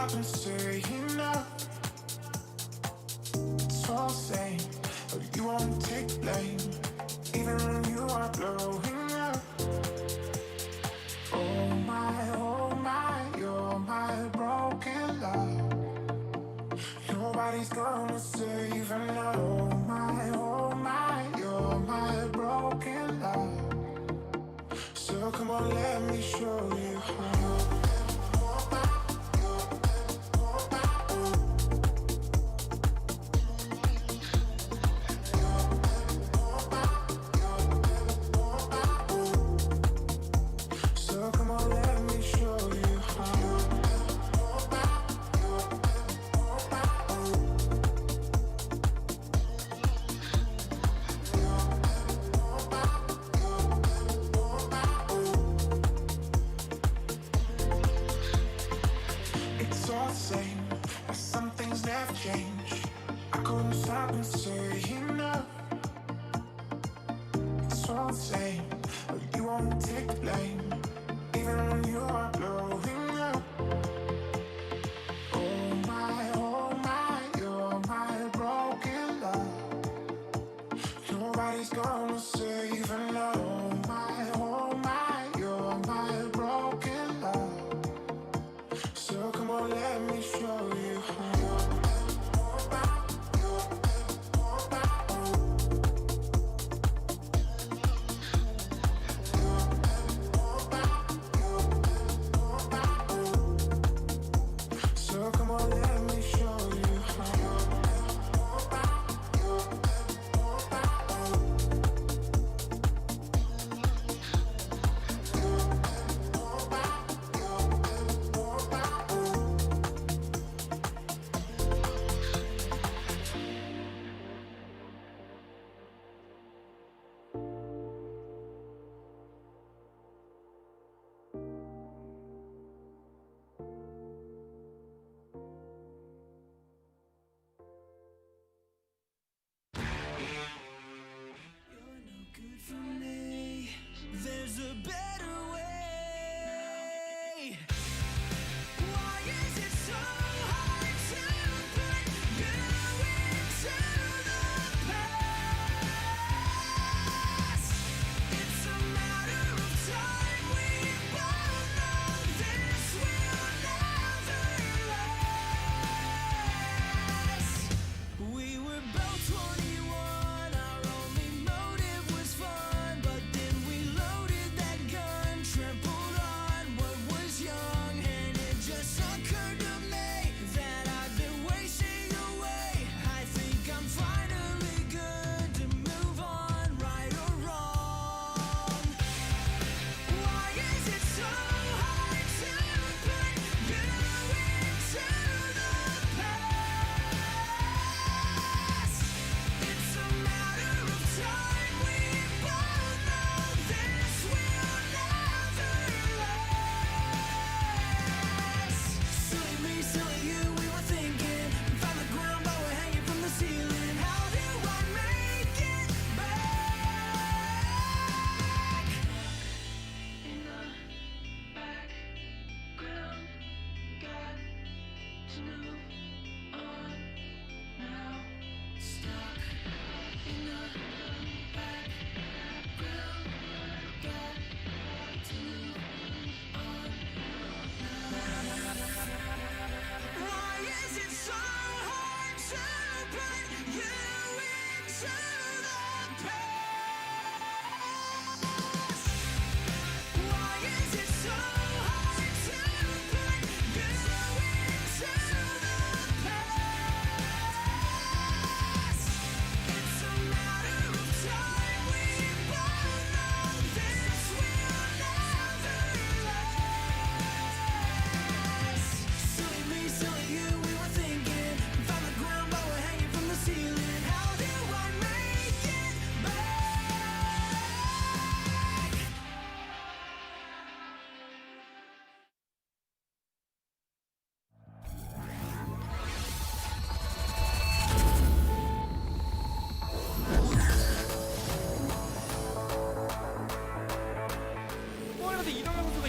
stop and say enough. It's all the same, but you won't take blame, even when you are blowing up. Oh my, you're my broken love. Nobody's gonna save and oh my, you're my broken love. So come on, let me show you how.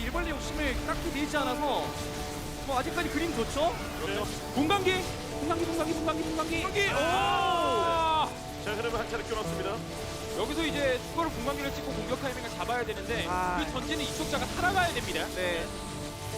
일벌레 욕심을 딱히 내지 않아서 뭐 아직까지 그림 좋죠? 그래요. 분광기. 자, 흐름을 한 차례 끊었습니다. 여기서 이제 추가로 분광기를 찍고 공격 타이밍을 잡아야 되는데 아. 그 전제는 이쪽자가 살아가야 됩니다. 네.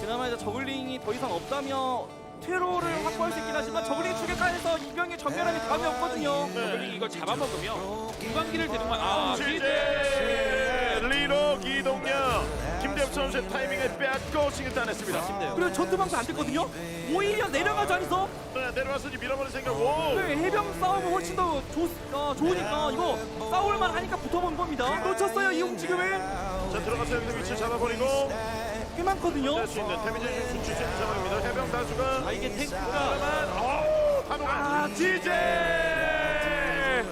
그나마 이제 저글링이 더 이상 없다면 퇴로를 확보할 수 있긴 하지만 저글링 추격하에서 이병의 전멸함이 감이 없거든요. 저글링 이걸 잡아먹으면 분광기를 대는 건 지제 리로 이동력 김대엽 선수의 타이밍을 빼앗고 승을 따냈습니다. 그리고 전투방도 안 됐거든요. 오히려 내려가지 않아서 네, 내려와서 이제 밀어버릴 생각. 오. 네, 해병 싸움은 훨씬 더 좋으니까 이거 싸울만 하니까 붙어본 겁니다. 놓쳤어요 이 움직임을. 자, 들어가서 여기서 위치 잡아버리고 꽤 많거든요. 할 수 있는 데미지 준출 수 있는 상황입니다. 해병 다수가 이게 탱크가 한호가 지제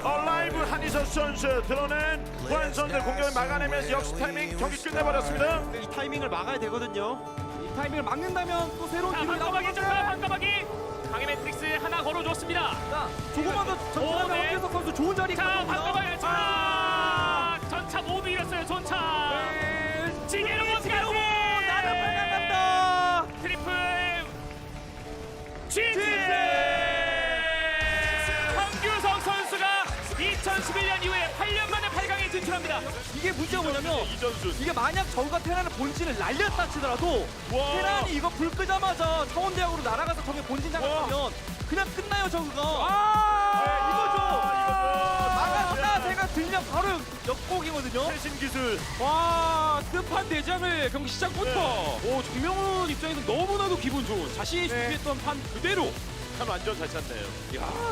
얼라이브 한희석 선수 드러낸 후한선들 공격을 막아내면서 역시 타이밍 경기 끝내버렸습니다. 이 타이밍을 막아야 되거든요. 이 타이밍을 막는다면 또 새로운 기분이 나오는데 반가박이 강의 매트릭스 하나 걸어줬습니다. 자, 조금만 더 전진하면 네. 황재석 선수 좋은 자리 자, 있거든요. 반가박이 전차 모두 잃었어요. 전차. 지게로 나라 빨간간다. 트리플 GSL 황규성 선수가 2011년 이후에 8년 만에 8강에 진출합니다. 이게 문제가 뭐냐면 이전순. 이게 만약 저가 테란의 본진을 날렸다 치더라도 와. 테란이 이거 불 끄자마자 차원대학으로 날아가서 저게 본진 장악하면 그냥 끝나요 저그가. 이거죠. 막았다 제가 들면 바로 역곡이거든요. 최신 기술. 와, 끝판 대장을 경기 시작부터 오 정명훈 입장에서 너무나도 기분 좋은 자신이 준비했던 판 그대로 참 완전 잘 찼네요.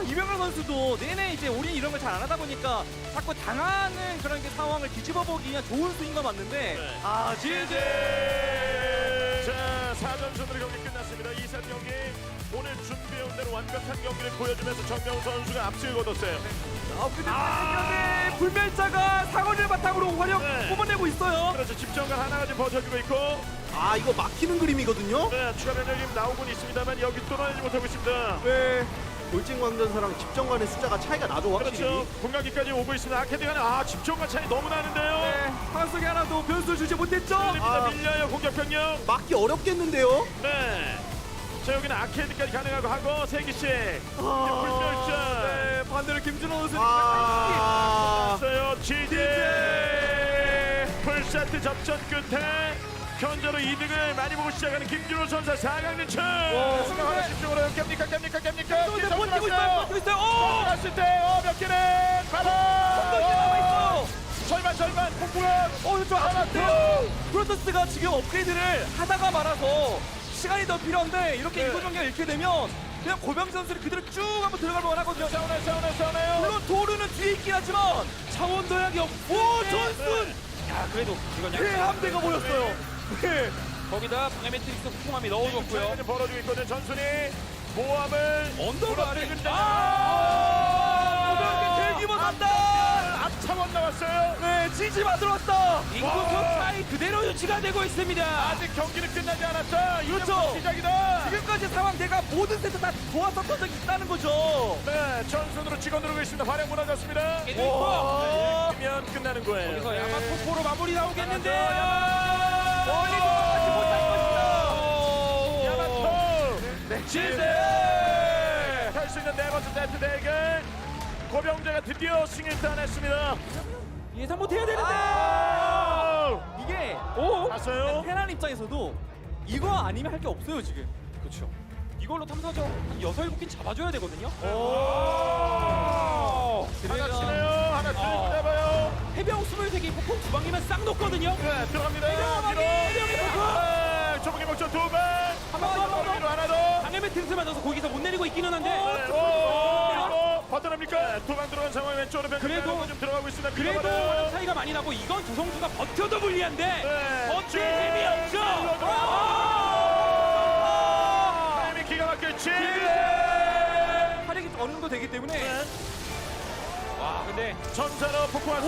이병헌 선수도 내내 이제 우린 이런 걸 잘 안 하다 보니까 자꾸 당하는 그런 게 상황을 뒤집어 보기 위한 좋은 스윙인 건 맞는데 네. 지제. 자, 4전승으로 경기 끝났습니다. 2세트 경기 오늘 준비해온 대로 완벽한 경기를 보여주면서 정명훈 선수가 앞서고 얻었어요. 근데 불멸자가 사거리를 바탕으로 화력 네. 뿜어내고 있어요. 그렇죠. 집정관 하나가 지금 버텨주고 있고, 이거 막히는 그림이거든요. 네, 추가 변력이 지금 나오곤 있습니다만 여기 뚫어내지 못하고 있습니다. 네. 돌진광전사랑 집정관의 숫자가 차이가 나죠 확실히. 그렇죠. 공격기까지 오고 있습니다. 아케디가는 집정관 차이 너무 나는데요. 네. 한속이 하나도 변수를 주지 못했죠. 밀립니다. 밀려요. 공격 병력. 막기 어렵겠는데요? 네. 자, 여기는 아케이드까지 가능하고 하고 3개씩 불멸자. 네. 반대로 김준호 선수. 있어요. 지제 풀세트 접전 끝에 현재로 2등을 많이 보고 시작하는 김준호 선수 4강 진출. 생각하는 집중으로 깹니까? 버티고 있어요. 갔을 때 몇 개는 바로 절반 폭풍은 프로토스가 지금 업그레이드를 하다가 말아서 시간이 더 필요한데 이렇게 네. 일곱 경기가 잃게 되면 그냥 고병 선수를 그대로 쭉 한번 들어갈 만하거든요. 싸우네요. 물론 도루는 뒤에 있긴 하지만 차원 도약이 없고 존슨 야, 그래도 이건 해함대가 보였어요. 네. 거기다 방해 매트릭스 폭풍함이 넣어줬고요. 좀 벌어지고 있거든요. 전순이 모함을 언더가 아래 고병이 대기못 한다. 앞차원 나왔어요. 네, 지지 만들었다. 인구수 차이 그대로 유지가 되고 있습니다. 아직 경기는 끝나지 않았다. 그렇죠. 시작이다. 지금까지 상황 내가 모든 세트 다 도왔었던 적이 있다는 거죠. 네, 전순으로 찍어 누르고 있습니다. 발행 무너졌습니다. 깨져 있고 이기면 끝나는 거예요. 여기서 야마토포로 마무리 나오겠는데요. 멀리도 하지 못할 야마토. 네, 할 수 있는 네 번째 세트 대결. 고병재가 드디어 승을 따냈습니다. 예상 못해야 되는데. 이게 봤어요? 테란 입장에서도 이거 아니면 할 게 없어요 지금. 그렇죠. 이걸로 탐사정 한 6, 7개 잡아줘야 되거든요. 하나 치네요. 하나 쭉 잡아요. 해병 23개 폭풍 2방이면 싹 녹거든요. 네, 들어갑니다. 해병이 폭풍. 조목이 목적 두 발. 한 번 더. 하나 더. 방해 매트릭스 맞아서 거기서 못 내리고 있기는 한데. 버텨납니까? 도망 들어간 상황 왼쪽으로 그래도 좀 들어가고 있습니다. 그래도 화력 차이가 많이 나고 이건 조성주가 버텨도 불리한데. 네. 버틸 힘이 없죠. 타이밍 기가 막혔지. 활약이 어느 정도 되기 때문에 와, 근데 전사로 폭풍한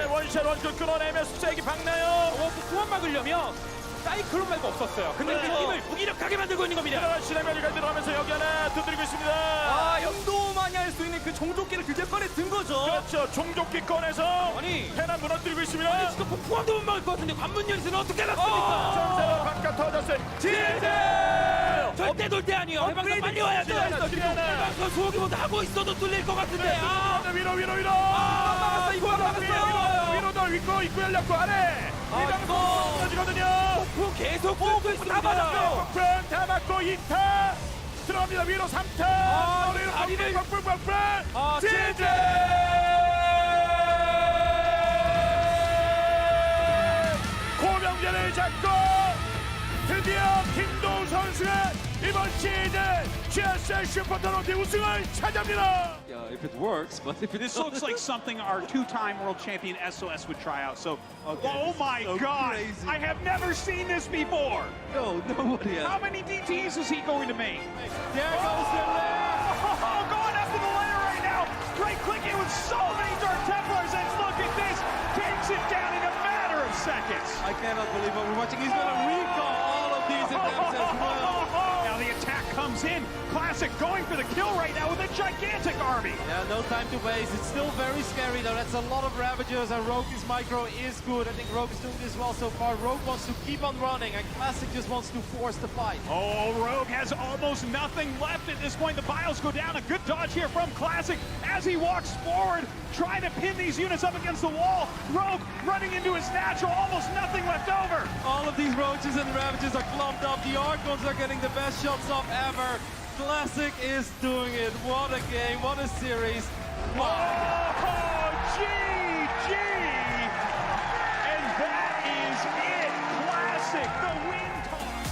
원샷 원끝 끌어내면서 세기 박나요. 폭풍만 막으려면 사이클론 말고 없었어요. 근데 그 그렇죠. 팀을 무기력하게 만들고 있는 겁니다. 들어간 시나미오가 들어가면서 여기 하나 두드리고 있습니다. 영도만이 할 수 있는 그 종족기를 드디어 꺼내 든 거죠. 그렇죠. 종족기 꺼내서 아니. 해남 무너뜨리고 있습니다. 지금 포함도 못 막을 것 같은데 관문 연습은 어떻게 났습니까? 전세로 바깥 터졌어요. 지제! 절대 돌 때 아니에요. 해방선 빨리 와야 돼요. 해방선 소고기 모드 하고 있어도 뚫릴 것 같은데. 위로. 막았어. 이거 막았어. 위로 입구 열렸고 아래. 이방선 터지거든요. 폭풍 계속 뚫고 있습니다. 폭풍 다 맞고 2타 들어갑니다. 위로 3타. 다리를 폭풍. 지제! 고명재를 잡고 드디어 김도우 선수가 이번 시즌 GSL 슈퍼토너먼트 우승을 차지합니다. If it works, but if it This looks like something our two-time world champion SOS would try out. So, oh my God, crazy. I have never seen this before. no, nobody How has. many DTs is he going to make? There goes the lair. Oh, going after the layer right now. Great clicking with so many Dark Templars, and look at this, takes it down in a matter of seconds. I cannot believe what we're watching. He's going to recall all of these attempts as well. Now the attack comes in. Classic going for the kill right now with a gigantic army. Yeah, no time to waste. It's still very scary though. That's a lot of Ravagers, and Rogue's micro is good. I think Rogue is doing this well so far. Rogue wants to keep on running, and Classic just wants to force the fight. Oh, Rogue has almost nothing left at this point. The bios go down. A good dodge here from Classic as he walks forward, trying to pin these units up against the wall. Rogue running into his natural, almost nothing left over. All of these Roaches and Ravagers are clumped up. The Archons are getting the best shots off ever. Classic is doing it. What a game, what a series. Oh, GG! And that is it. Classic, the win toss.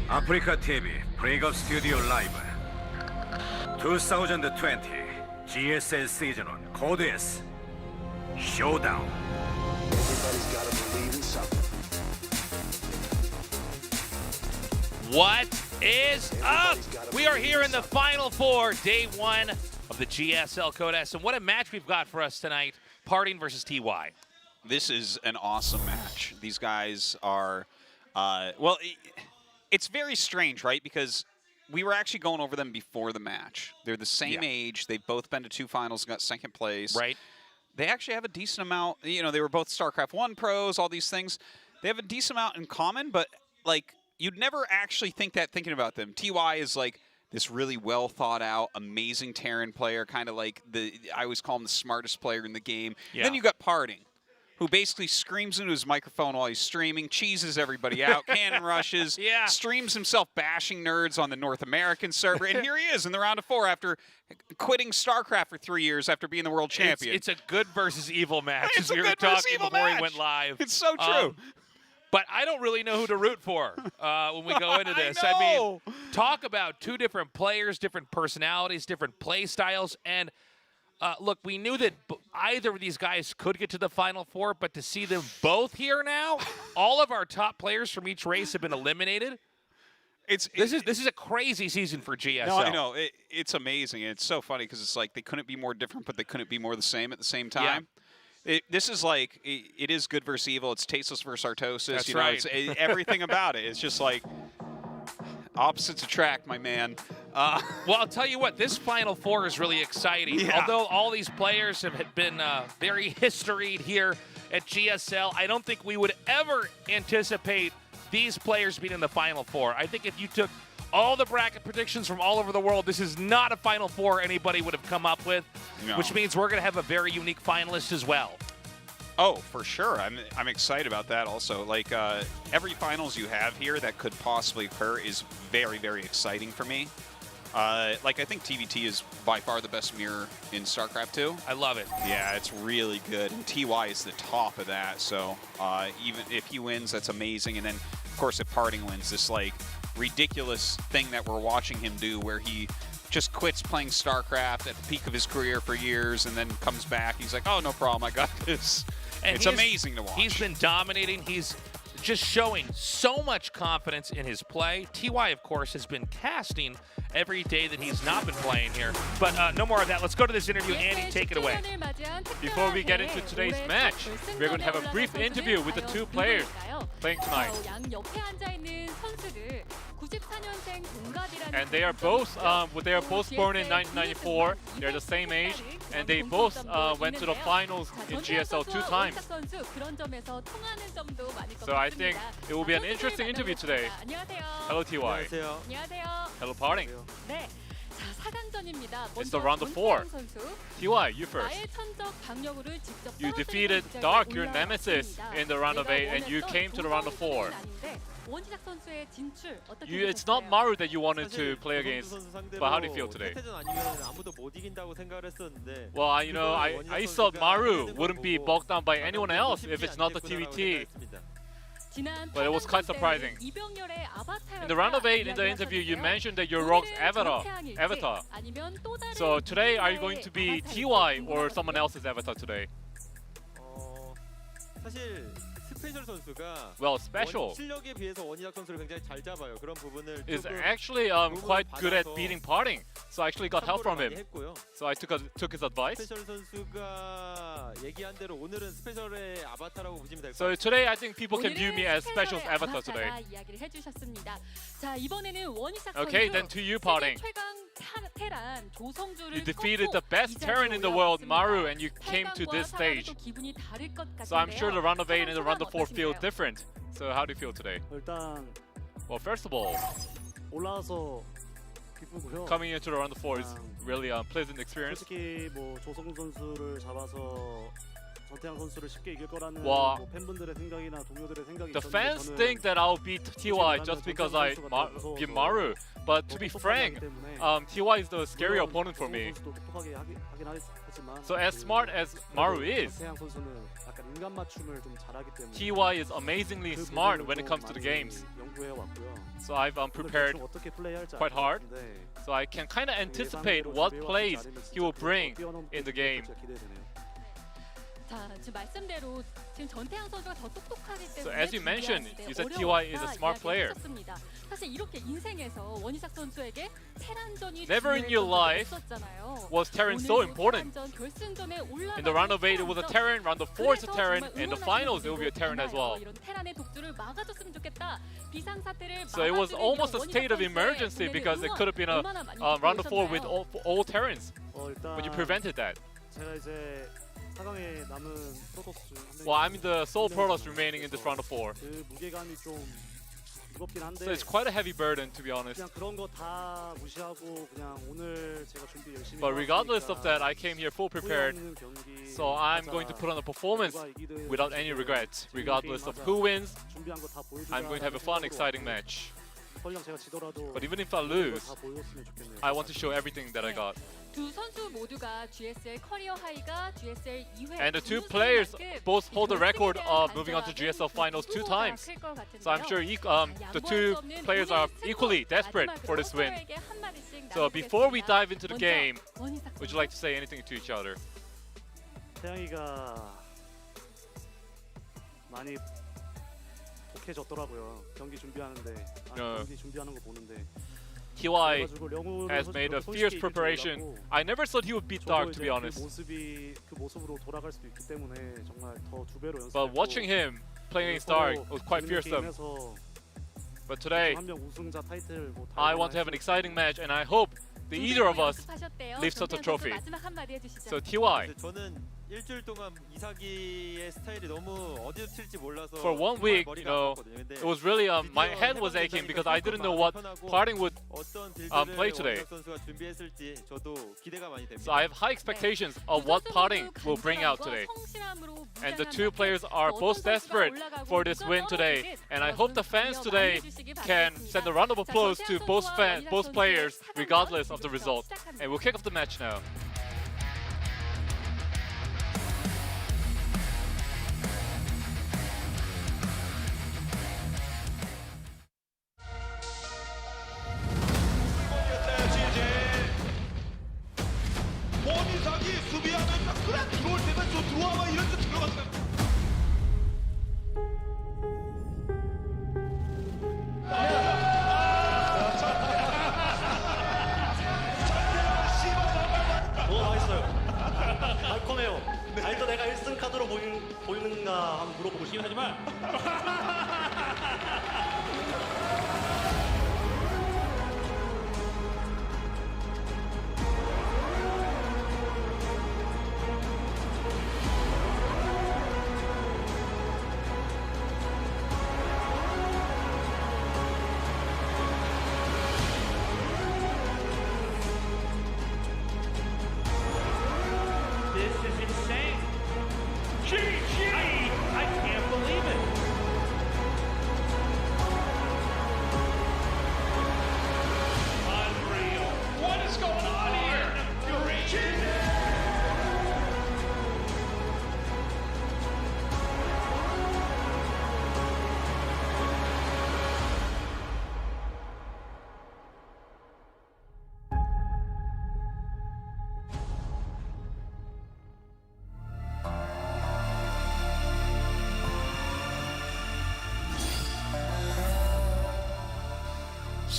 아프리카 TV 브레이크업 스튜디오 라이브 2020 GSL 시즌 1 코드 S 쇼다운. What is up? We are here in the Final Four, day one of the GSL Code S, and what a match we've got for us tonight, PartinG versus TY. This is an awesome match. These guys are, well, it's very strange, right? Because we were actually going over them before the match. They're the same age. They've both been to 2 finals, got 2nd place. Right. They actually have a decent amount, you know, they were both Starcraft 1 pros, all these things. They have a decent amount in common, but, like, you'd never actually think that thinking about them. TY is, like, this really well thought out, amazing Terran player, kind of like I always call him the smartest player in the game. Yeah. Then you got PartinG, who basically screams into his microphone while he's streaming, cheeses everybody out, cannon rushes, streams himself bashing nerds on the North American server, and here he is in the round of 4 after quitting Starcraft for 3 years after being the world champion. It's a good versus evil match, It's as a we were good versus talking evil before match. he went live. It's so true. But I don't really know who to root for when we go into this. I mean, talk about 2 different players, different personalities, different play styles, and look, we knew that either of these guys could get to the Final Four, but to see them both here now, all of our top players from each race have been eliminated. This is a crazy season for GSL. No, I know. It's amazing. It's so funny because it's like they couldn't be more different, but they couldn't be more the same at the same time. This is like, it is good versus evil. It's tasteless versus artosis. That's you know, right. It's everything about it. It's just like opposites attract, my man. Well, I'll tell you what, this Final Four is really exciting. Yeah. Although all these players have been very historied here at GSL, I don't think we would ever anticipate these players being in the Final Four. I think if you took all the bracket predictions from all over the world, this is not a Final Four anybody would have come up with, No. which means we're going to have a very unique finalist as well. Oh, for sure. I'm excited about that also. Like, every finals you have here that could possibly occur is very, very exciting for me. Like, I think TVT is by far the best mirror in StarCraft 2. I love it. Yeah, it's really good. And TY is the top of that, so even if he wins, that's amazing. And then, of course, if PartinG wins, this, like, ridiculous thing that we're watching him do where he just quits playing StarCraft at the peak of his career for years and then comes back. He's like, oh, no problem, I got this. And it's amazing to watch. He's been dominating. He's just showing so much confidence in his play. TY, of course, has been casting every day that he's not been playing here. But no more of that. Let's go to this interview. Andy, take it away. Before we get into today's match, we're going to have a brief interview with the two players playing tonight. And they are both born in 1994. They're the same age, and they both went to the finals in GSL 2 times. So I think it will be an interesting interview today. Hello TY. Hello PartinG. It's the round of 4. TY, you first. You defeated Dark, your nemesis, in the round of 8, and you came to the round of 4. It's not Maru that you wanted to play against, but how do you feel today? Well, I thought Maru wouldn't be bogged down by anyone else if it's not the TVT. But it was quite surprising. In the round of 8, in the interview, you mentioned that you're Rogue's avatar. So today, are you going to be TY or someone else's avatar today? Well, Special is actually quite good at beating PartinG, so I actually got help from him. So I took his advice. So today I think people can view me as Special's avatar today. Okay, then to you, PartinG. You defeated the best Terran in the world, Maru, and you came to this stage. So I'm sure the round of 8 and the round of 4 feel different. So how do you feel today? Well, first of all, coming into the round of 4 is really a pleasant experience. Well, the fans think that I'll beat TY just because I beat Maru, but to be frank, TY is the scary opponent for me. So as smart as Maru is, TY is amazingly smart when it comes to the games. So I've prepared quite hard, so I can kind of anticipate what plays he will bring in the game. So as you mentioned, you said TY is a smart player. Never in your life was Terran so important. In the round of 8 it was a Terran, round of 4 is a Terran, in the finals it will be a Terran as well. So it was almost a state of emergency because it could have been a round of 4 with all Terrans, but you prevented that. Well, I'm the sole Protoss remaining in this round of 4. So it's quite a heavy burden, to be honest. But regardless of that, I came here full prepared. So I'm going to put on a performance without any regrets. Regardless of who wins, I'm going to have a fun, exciting match. But even if I lose, I want to show everything that I got. And the two players both hold the record of moving on to GSL Finals 2 times. So I'm sure the two players are equally desperate for this win. So before we dive into the game, would you like to say anything to each other? 약해졌더라고요. 경기 준비하는데. 경기 준비하는 거 보는데. TY has made a fierce preparation. I never thought he would beat Dark, to be honest. 그 모습으로 돌아갈 수도 있기 때문에 정말 더 두 배로 연습. But watching him playing against Dark was quite fearsome. But today, I want to have an exciting match, and I hope that either of us lifts up the trophy. So TY. 일주일 동안 이삭이의 스타일이 너무 어디로 튈지 몰라서 For 1 week, you know, it was really my head was aching because I didn't know what PartinG would play today. So I have high expectations of what PartinG will bring out today. And the two players are both desperate for this win today. And I hope the fans today can send a round of applause to both players, regardless of the result. And we'll kick off the match now. 또 내가 1승 카드로 보이는가 한번 물어보고 싶긴 하지만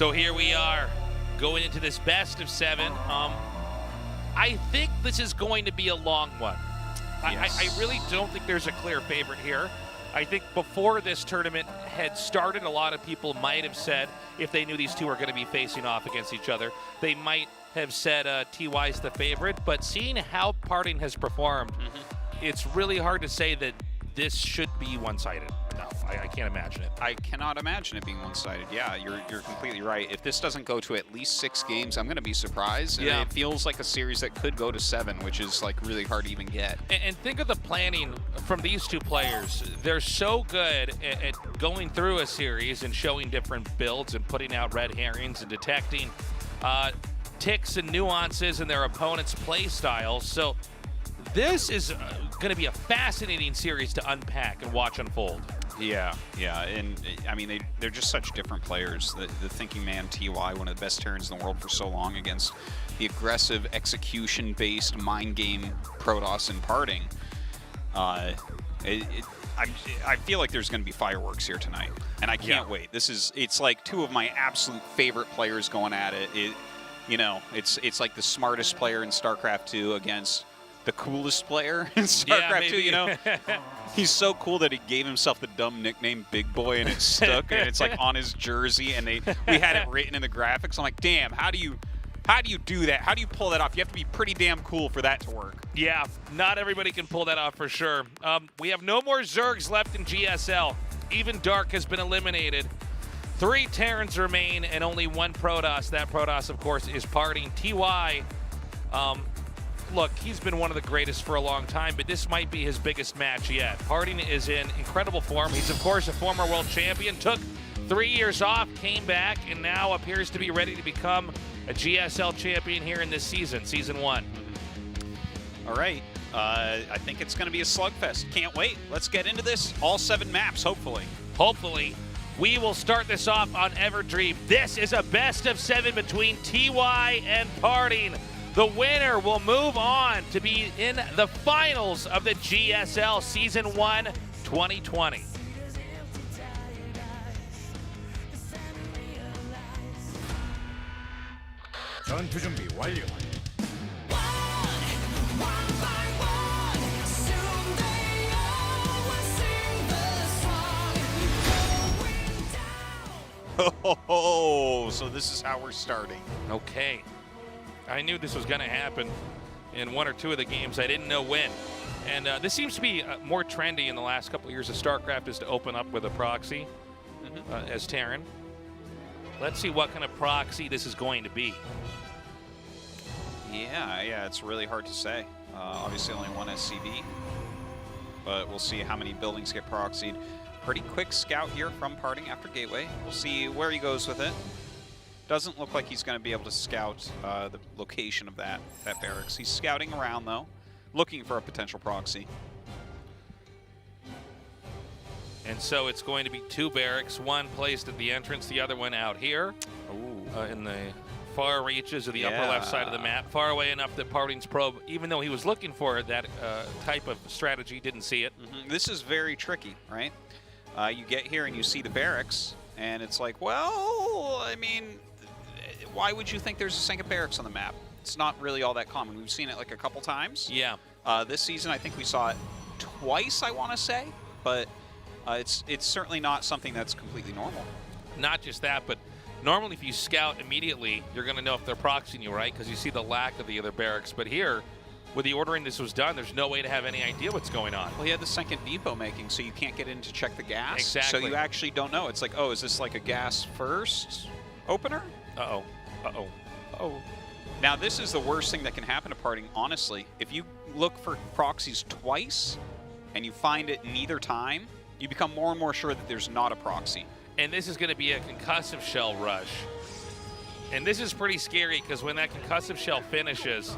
So here we are, going into this best of 7. I think this is going to be a long one. Yes. I really don't think there's a clear favorite here. I think before this tournament had started, a lot of people might have said, if they knew these two were going to be facing off against each other, they might have said TY's the favorite. But seeing how PartinG has performed, it's really hard to say that this should be one-sided. No, I can't imagine it. I cannot imagine it being one-sided. Yeah, you're completely right. If this doesn't go to at least 6 games, I'm going to be surprised. Yeah. It feels like a series that could go to 7, which is like really hard to even get. And think of the planning from these two players. They're so good at going through a series and showing different builds and putting out red herrings and detecting ticks and nuances in their opponent's play styles. So this is going to be a fascinating series to unpack and watch unfold. Yeah, and I mean, they're just such different players. The thinking man, TY, one of the best Terrans in the world for so long, against the aggressive, execution-based mind game Protoss and PartinG. I feel like there's going to be fireworks here tonight, and I can't wait. It's like two of my absolute favorite players going at it. It's like the smartest player in StarCraft 2 against the coolest player in StarCraft 2, you know? He's so cool that he gave himself the dumb nickname Big Boy, and it stuck, and it's like on his jersey, and we had it written in the graphics. I'm like, damn, how do you do that? How do you pull that off? You have to be pretty damn cool for that to work. Yeah, not everybody can pull that off for sure. We have no more Zergs left in GSL. Even Dark has been eliminated. 3 Terrans remain and only 1 Protoss. That Protoss, of course, is PartinG. TY, look, he's been one of the greatest for a long time, but this might be his biggest match yet. PartinG is in incredible form. He's, of course, a former world champion, took 3 years off, came back, and now appears to be ready to become a GSL champion here in this season, Season 1. All right. I think it's going to be a slugfest. Can't wait. Let's get into this. All 7 maps, hopefully. Hopefully. We will start this off on Everdream. This is a best of 7 between TY and PartinG. The winner will move on to be in the finals of the GSL Season 1 2020. 전투 준비 완료. Oh, so this is how we're starting. Okay. I knew this was going to happen in one or two of the games. I didn't know when. And this seems to be more trendy in the last couple of years of StarCraft, is to open up with a proxy as Terran. Let's see what kind of proxy this is going to be. Yeah, it's really hard to say. Obviously only one SCV, but we'll see how many buildings get proxied. Pretty quick scout here from PartinG after Gateway. We'll see where he goes with it. Doesn't look like he's going to be able to scout the location of that barracks. He's scouting around, though, looking for a potential proxy. And so it's going to be two barracks, one placed at the entrance, the other one out here in the far reaches of the upper left side of the map, far away enough that PartinG's probe, even though he was looking for that type of strategy, didn't see it. This is very tricky, right? You get here and you see the barracks, and it's like, well, I mean, why would you think there's a second barracks on the map? It's not really all that common. We've seen it like a couple times. Yeah. This season, I think we saw it twice, I want to say, but it's certainly not something that's completely normal. Not just that, but normally if you scout immediately, you're going to know if they're proxying you, right? Because you see the lack of the other barracks. But here, with the ordering this was done, there's no way to have any idea what's going on. Well, he had the second depot making, so you can't get in to check the gas. Exactly. So you actually don't know. It's like, oh, is this like a gas first opener? Uh-oh. Uh-oh. Uh-oh. Now, this is the worst thing that can happen to PartinG, honestly. If you look for proxies twice and you find it neither time, you become more and more sure that there's not a proxy. And this is going to be a concussive shell rush. And this is pretty scary because when that concussive shell finishes,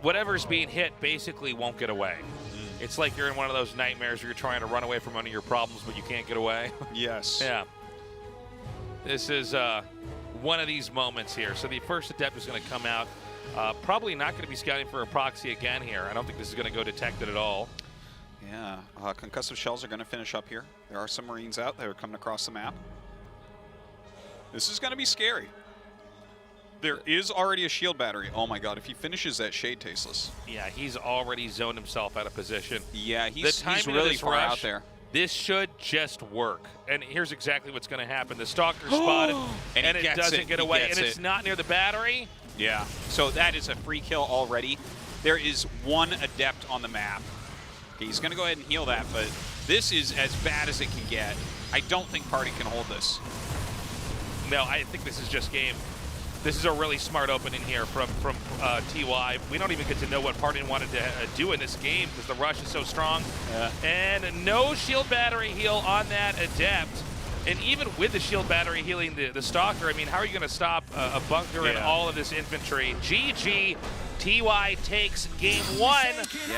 whatever's being hit basically won't get away. It's like you're in one of those nightmares where you're trying to run away from one of your problems, but you can't get away. Yes. Yeah. This is one of these moments here. So the first adept is going to come out. Probably not going to be scouting for a proxy again here. I don't think this is going to go detected at all. Yeah. Concussive shells are going to finish up here. There are some Marines out that are coming across the map. This is going to be scary. There is already a shield battery. Oh my god, if he finishes that, Shade tasteless. Yeah, he's already zoned himself out of position. Yeah, he's really far out there. This should just work. And here's exactly what's going to happen. The Stalker spotted, and it doesn't get away, and it's not near the battery. Yeah, so that is a free kill already. There is one adept on the map. Okay, he's going to go ahead and heal that, but this is as bad as it can get. I don't think PartinG can hold this. No, I think this is just game. This is a really smart opening here from TY. We don't even get to know what PartinG wanted to do in this game because the rush is so strong. Yeah. And no shield battery heal on that adept. And even with the shield battery healing the Stalker, I mean, how are you going to stop a bunker and all of this infantry? GG. TY takes game one,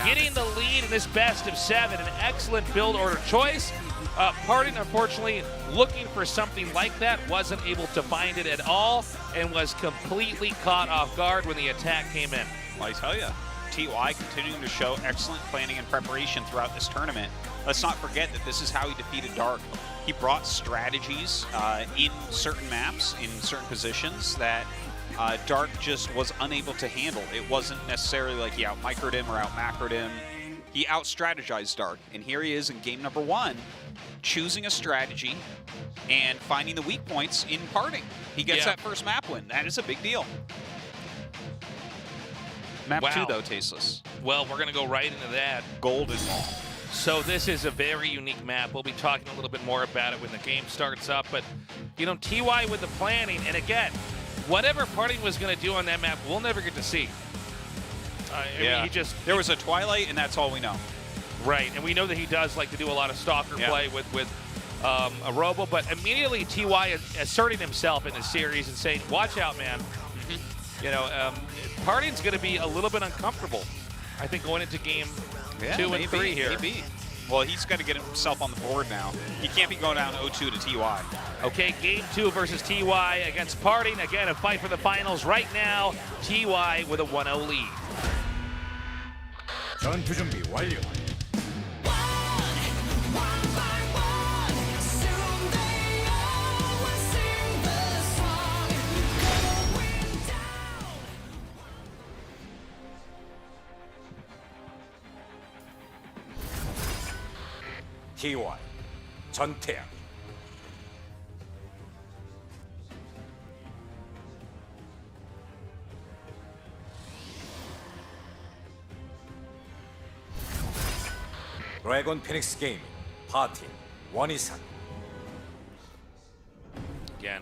getting the lead in this best of 7. An excellent build order choice. PartinG, unfortunately, looking for something like that, wasn't able to find it at all and was completely caught off guard when the attack came in. Well, I tell you, TY continuing to show excellent planning and preparation throughout this tournament. Let's not forget that this is how he defeated Dark. He brought strategies in certain maps, in certain positions that Dark just was unable to handle. It wasn't necessarily like he out-microed him or out-macroed him. He out-strategized Dark, and here he is in game number 1, choosing a strategy and finding the weak points in PartinG. He gets that first map win. That is a big deal. Map 2, though, tasteless. Well, we're going to go right into that. Golden Wall. So this is a very unique map. We'll be talking a little bit more about it when the game starts up. But, you know, TY with the planning, and again, whatever PartinG was going to do on that map, we'll never get to see. I mean, there was a Twilight, and that's all we know. Right, and we know that he does like to do a lot of Stalker play with a Robo, but immediately TY asserting himself in the series and saying, watch out, man. You know, PartinG's going to be a little bit uncomfortable, I think, going into game 2 and 3 here. Maybe. Well, he's got to get himself on the board now. He can't be going down 0-2 to TY. Okay, game 2 versus TY against PartinG. Again, a fight for the finals right now. TY with a 1-0 lead. 전투 준비 완료. TY 전태양. 드래곤 피닉스 게임 파틴 원이상. Again,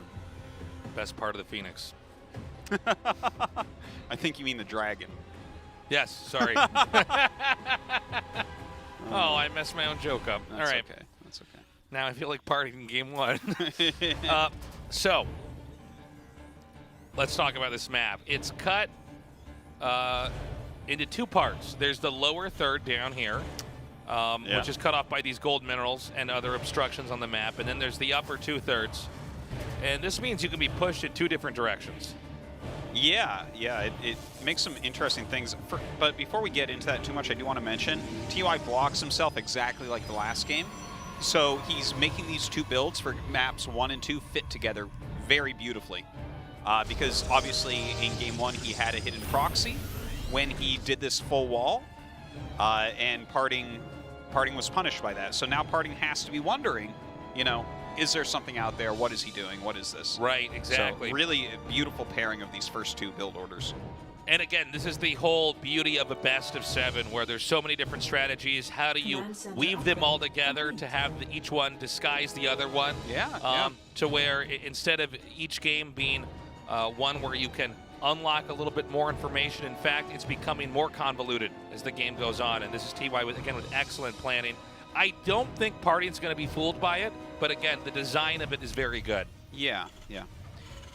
best part of the Phoenix. I think you mean the dragon. Yes, sorry. Oh, I messed my own joke up. That's All right. okay. That's okay. Now I feel like partying game 1. So, let's talk about this map. It's cut into 2 parts. There's the lower third down here, which is cut off by these gold minerals and other obstructions on the map. And then there's the upper 2/3. And this means you can be pushed in 2 different directions. Yeah, it makes some interesting things. But before we get into that too much, I do want to mention TY blocks himself exactly like the last game. So he's making these 2 builds for maps 1 and 2 fit together very beautifully. Because obviously in game 1 he had a hidden proxy when he did this full wall, and PartinG was punished by that. So now PartinG has to be wondering, you know, is there something out there? What is he doing? What is this? Right, exactly. So really a beautiful pairing of these first 2 build orders. And again, this is the whole beauty of a best of 7, where there's so many different strategies. How do you weave them all together to have each one disguise the other one? To where instead of each game being one where you can unlock a little bit more information, in fact, it's becoming more convoluted as the game goes on. And this is TY with excellent planning. I don't think PartinG's going to be fooled by it, but again, the design of it is very good. Yeah.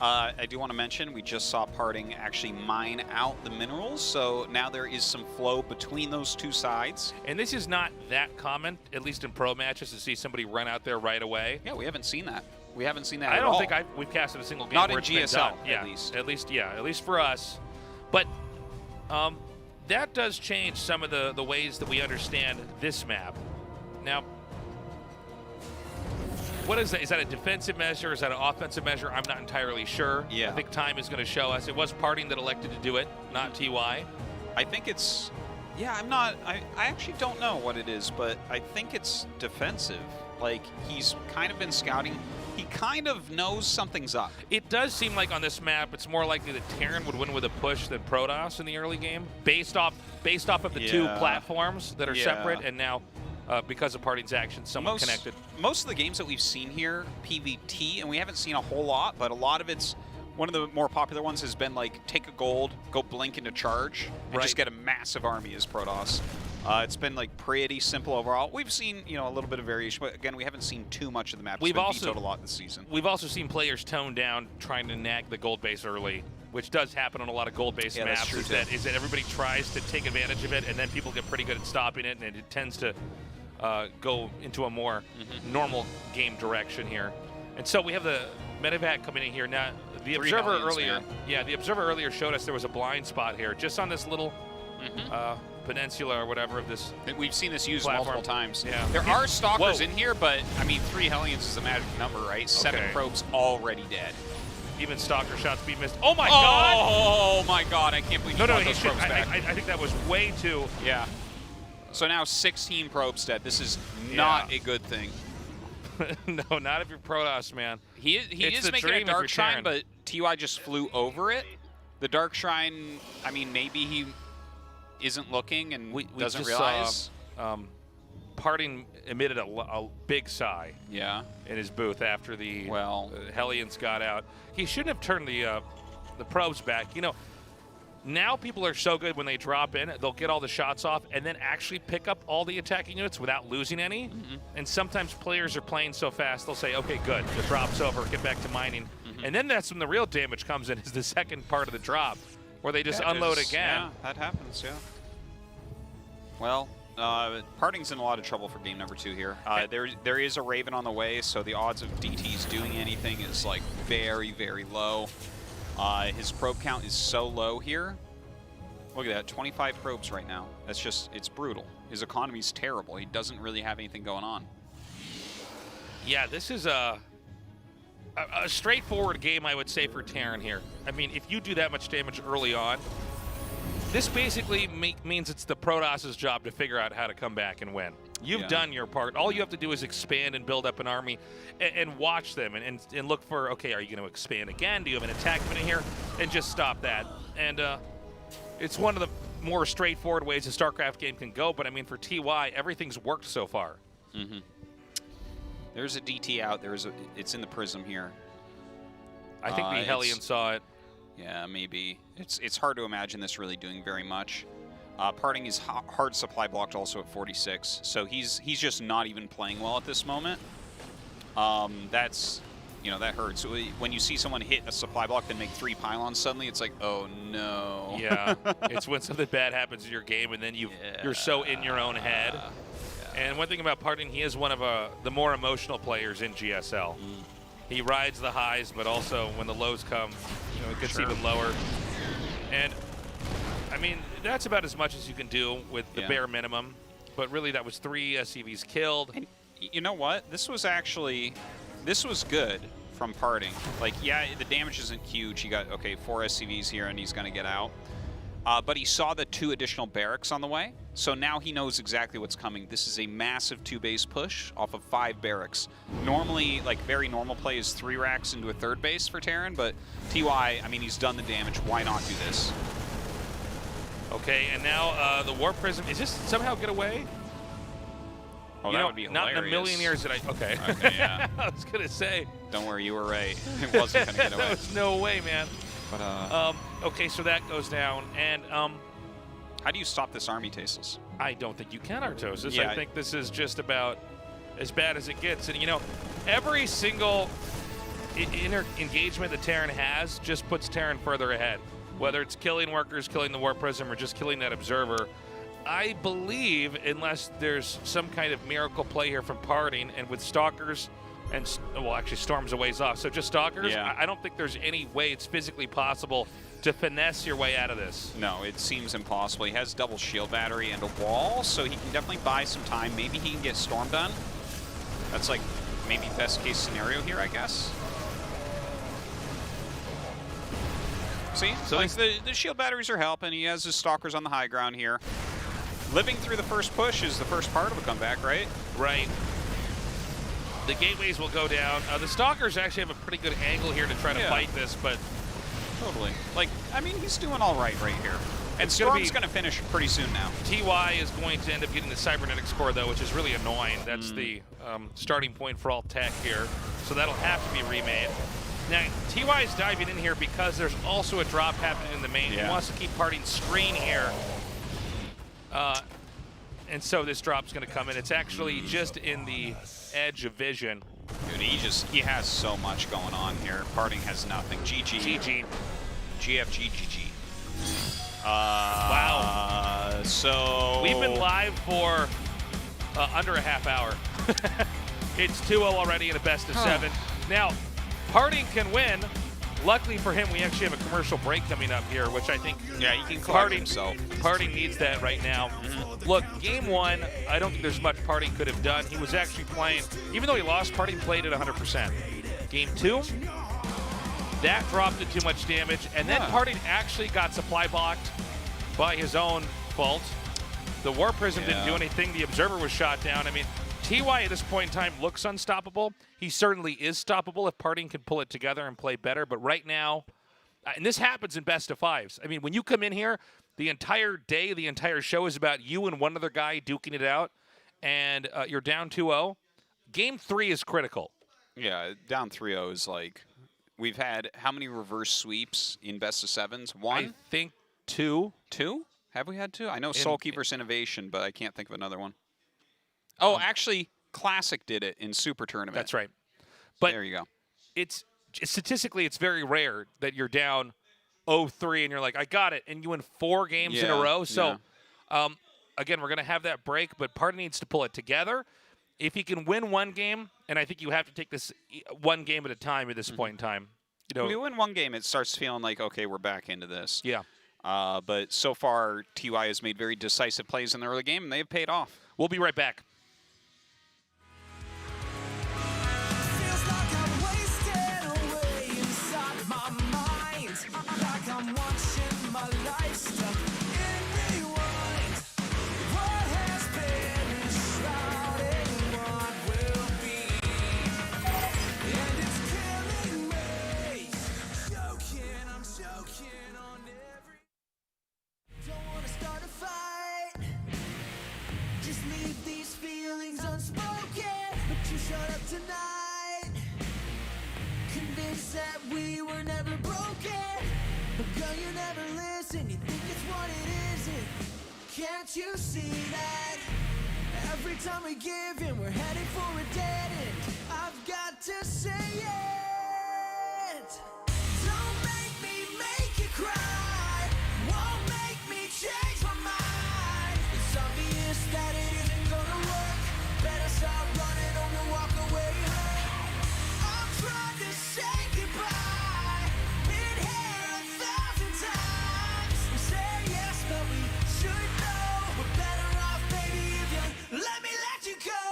I do want to mention we just saw PartinG actually mine out the minerals, so now there is some flow between those 2 sides. And this is not that common, at least in pro matches, to see somebody run out there right away. Yeah, we haven't seen that. We haven't seen that I at don't all. think we've casted a single game Not where in it's been done. GSL, at least. At least for us. But that does change some of the ways that we understand this map. Now, what is that? Is that a defensive measure? Is that an offensive measure? I'm not entirely sure. Yeah. I think time is going to show us. It was PartinG that elected to do it, not TY. I think it's... Yeah, I actually don't know what it is, but I think it's defensive. Like, he's kind of been scouting. He kind of knows something's up. It does seem like on this map, it's more likely that Terran would win with a push than Protoss in the early game, based off of the 2 platforms that are separate, and now because of PartinG's actions, somewhat connected. Most of the games that we've seen here, PvT, and we haven't seen a whole lot, but a lot of it's, one of the more popular ones has been like, take a gold, go blink into charge, and just get a massive army as Protoss. It's been like pretty simple overall. We've seen, you know, a little bit of variation, but again, we haven't seen too much of the map. It's been vetoed a lot this season. We've also seen players tone down trying to nag the gold base early, which does happen on a lot of gold-based maps. Is that everybody tries to take advantage of it, and then people get pretty good at stopping it, and it tends to go into a more normal game direction here. And so we have the medevac coming in here now. The observer earlier showed us there was a blind spot here, just on this little peninsula or whatever of this. We've seen this used platform multiple times. Yeah. There are stalkers in here, but I mean, 3 Hellions is a magic number, right? 7 probes already dead. Even stalker shots being missed. Oh my god! Oh my god! I can't believe you got those probes back. I think that was way too. Yeah. So now 16 probes dead. This is not a good thing. No, not if you're Protoss, man. He is making a Dark Shrine, but TY just flew over it. The Dark Shrine, I mean, maybe he isn't looking and we doesn't realize. PartinG emitted a big sigh. Yeah. In his booth after the Hellions got out. He shouldn't have turned the probes back. You know, now people are so good when they drop in, they'll get all the shots off and then actually pick up all the attacking units without losing any. And sometimes players are playing so fast, they'll say, okay, good, the drop's over, get back to mining. And then that's when the real damage comes in, is the second part of the drop, where they just unload again. Yeah, that happens, yeah. Well, PartinG's in a lot of trouble for game number 2 here. There is a Raven on the way, so the odds of DTs doing anything is like very, very low. His probe count is so low here. Look at that, 25 probes right now. That's just, it's brutal. His economy's terrible. He doesn't really have anything going on. Yeah, this is a straightforward game, I would say, for Terran here. I mean, if you do that much damage early on, this basically means it's the Protoss's job to figure out how to come back and win. You've done your part. All you have to do is expand and build up an army and watch them and look for, okay, are you going to expand again? Do you have an attack in here? And just stop that. And it's one of the more straightforward ways a StarCraft game can go, but I mean, for TY, everything's worked so far. Mm-hmm. There's a DT out. It's in the prism here. I think the Hellion saw it. Yeah, maybe. It's hard to imagine this really doing very much. PartinG is hard supply blocked also at 46, so he's just not even playing well at this moment. That's, that hurts. So when you see someone hit a supply block and make 3 pylons suddenly, it's like, oh no. Yeah, it's when something bad happens in your game and then you're so in your own head. Yeah. And one thing about PartinG, he is one of the more emotional players in GSL. He rides the highs, but also when the lows come, it gets even lower. And I mean, that's about as much as you can do with the bare minimum. But really, that was 3 SCVs killed. And you know what? This was good from PartinG. Like, yeah, the damage isn't huge. He got, 4 SCVs here, and he's going to get out. But he saw the 2 additional barracks on the way, so now he knows exactly what's coming. This is a massive 2-base push off of 5 barracks. Normally, like, very normal play is 3 racks into a 3rd base for Terran, but TY, I mean, he's done the damage. Why not do this? Okay, and now the War Prism, is this somehow get away? Oh, that would be hilarious. Not in a million years that Okay, yeah. I was going to say. Don't worry, you were right. It wasn't going to get away. There was no way, man. But, okay, so that goes down, and how do you stop this army, Tasteless? I don't think you can, Artosis. Yeah. I think this is just about as bad as it gets. And, every single engagement that Terran has just puts Terran further ahead. Whether it's killing workers, killing the War Prism, or just killing that Observer, I believe, unless there's some kind of miracle play here from PartinG, and with Stalkers, and, well, actually, Storm's a ways off, so just Stalkers, I don't think there's any way it's physically possible to finesse your way out of this. No, it seems impossible. He has double shield battery and a wall, so he can definitely buy some time. Maybe he can get Storm done. That's, like, maybe best case scenario here, I guess. See, so like the shield batteries are helping. He has his Stalkers on the high ground here. Living through the first push is the first part of a comeback, right? Right. The gateways will go down. The Stalkers actually have a pretty good angle here to try to fight this, but... Totally. Like, I mean, he's doing all right here. And Storm's going to finish pretty soon now. TY is going to end up getting the Cybernetics core, though, which is really annoying. That's the starting point for all tech here. So that'll have to be remade. Now, TY is diving in here because there's also a drop happening in the main. He wants to keep PartinG's screen here. And so this drop's going to come in. It's actually just in the edge of vision. Dude, he has so much going on here. PartinG has nothing. GG. GFG, GG. Wow. So... We've been live for under a half hour. It's 2-0 already in a best of 7. Now, PartinG can win. Luckily for him, we actually have a commercial break coming up here, which I think he can collect himself. PartinG needs that right now. Look, game 1, I don't think there's much PartinG could have done. He was actually playing, even though he lost, PartinG played at 100%. Game 2, that dropped to too much damage, and then PartinG actually got supply blocked by his own fault. The War Prism didn't do anything. The Observer was shot down. I mean, TY at this point in time looks unstoppable. He certainly is stoppable if PartinG can pull it together and play better. But right now, and this happens in best of 5s. I mean, when you come in here, the entire day, the entire show is about you and one other guy duking it out, and you're down 2-0. Game 3 is critical. Yeah, down 3-0 is like, we've had how many reverse sweeps in best of 7s? 1? I think 2. 2? Have we had 2? I know Soulkeeper's Innovation, but I can't think of another one. Oh, actually, Classic did it in Super Tournament. That's right. But there you go. It's statistically, it's very rare that you're down 0-3 and you're like, I got it, and you win 4 games in a row. So, again, we're going to have that break, but PartinG needs to pull it together. If he can win one game, and I think you have to take this one game at a time at this point in time. When you win one game, it starts feeling like, okay, we're back into this. Yeah. But so far, TY has made very decisive plays in the early game, and they've paid off. We'll be right back. What has been Don't wanna start a fight. Just leave these feelings unspoken. But you showed up tonight, convinced that we were never broken. But girl, you never listen. You think it's what it isn't. Can't you see that? Every time we give in, we're heading for a dead end. I've got to say it. Don't make me make you cry. Won't make me change my mind. It's obvious that it isn't gonna work. Better stop running or we'll walk away hurt. I'm trying to say goodbye. Been here 1,000 times. We say yes, but we should know. We're better off, baby, if you let me let you go.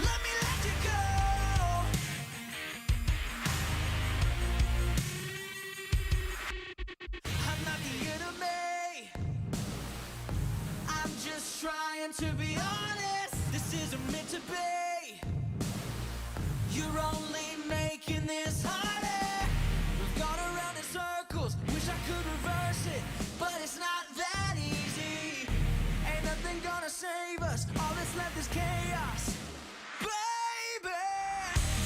Let me let you go. I'm not the enemy. I'm just trying to be honest. This isn't meant to be. You're only making this harder. We've gone around in circles. Wish I could reverse it, but it's not that easy. Ain't nothing gonna save us. All that's left is chaos. Baby,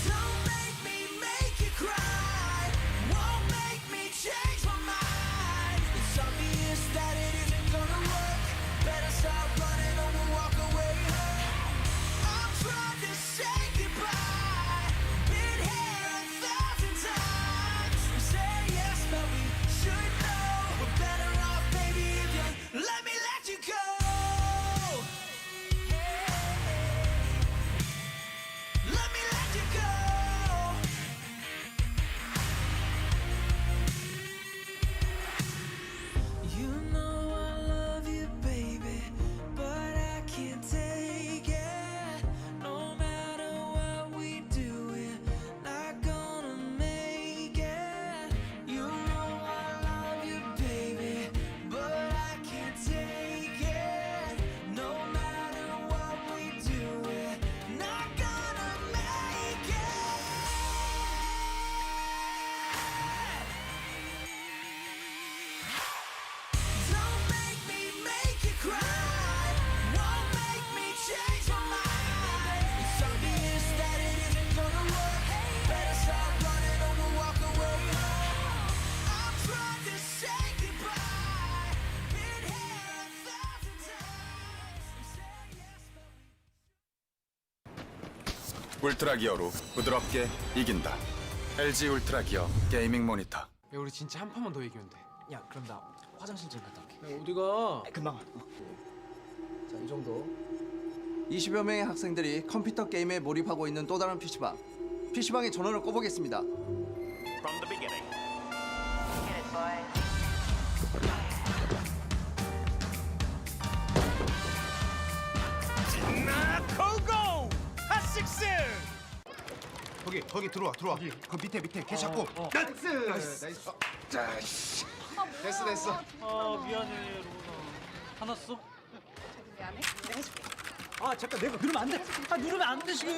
don't make me make you cry. Won't make me change my mind. It's obvious that it isn't gonna work. Better stop running or we'll walk away hurt. I'm trying to say goodbye. Been here 1,000 times. We say yes, but we should know. We're better off, baby, if you let me let you go. Let me let you go. You know I love you, baby, but I can't take it. No matter what we do, we're not gonna make it. You know I love you, baby, but I can't take it. No matter what we do, we're not gonna make it. Don't make me make you cry. Won't make me change my mind. It's obvious that it isn't gonna work. Better stop running or we'll walk away hurt. I'm trying to say goodbye. Been here 1,000 times. We say yes, but we 울트라 기어로 부드럽게 이긴다. LG 울트라 기어 게이밍 모니터. 야, 우리 진짜 한 판만 더 이기면 돼. 야, 그럼 나 화장실 좀 갔다 올게. 어디가? 금방 와. 자, 이 정도. 20여 명의 학생들이 컴퓨터 게임에 몰입하고 있는 또 다른 PC방. PC방의 전원을 꺼보겠습니다. From the beginning. 고고! 핫식스! 거기 들어와. 그 밑에 걔 잡고. 나이스. 자, 씨. 됐어. 아, 미안해, 로나. 화났어? 미안해. 내가 해줄게. 아, 잠깐, 내가 누르면 안 돼. 아, 누르면 안 돼, 지금.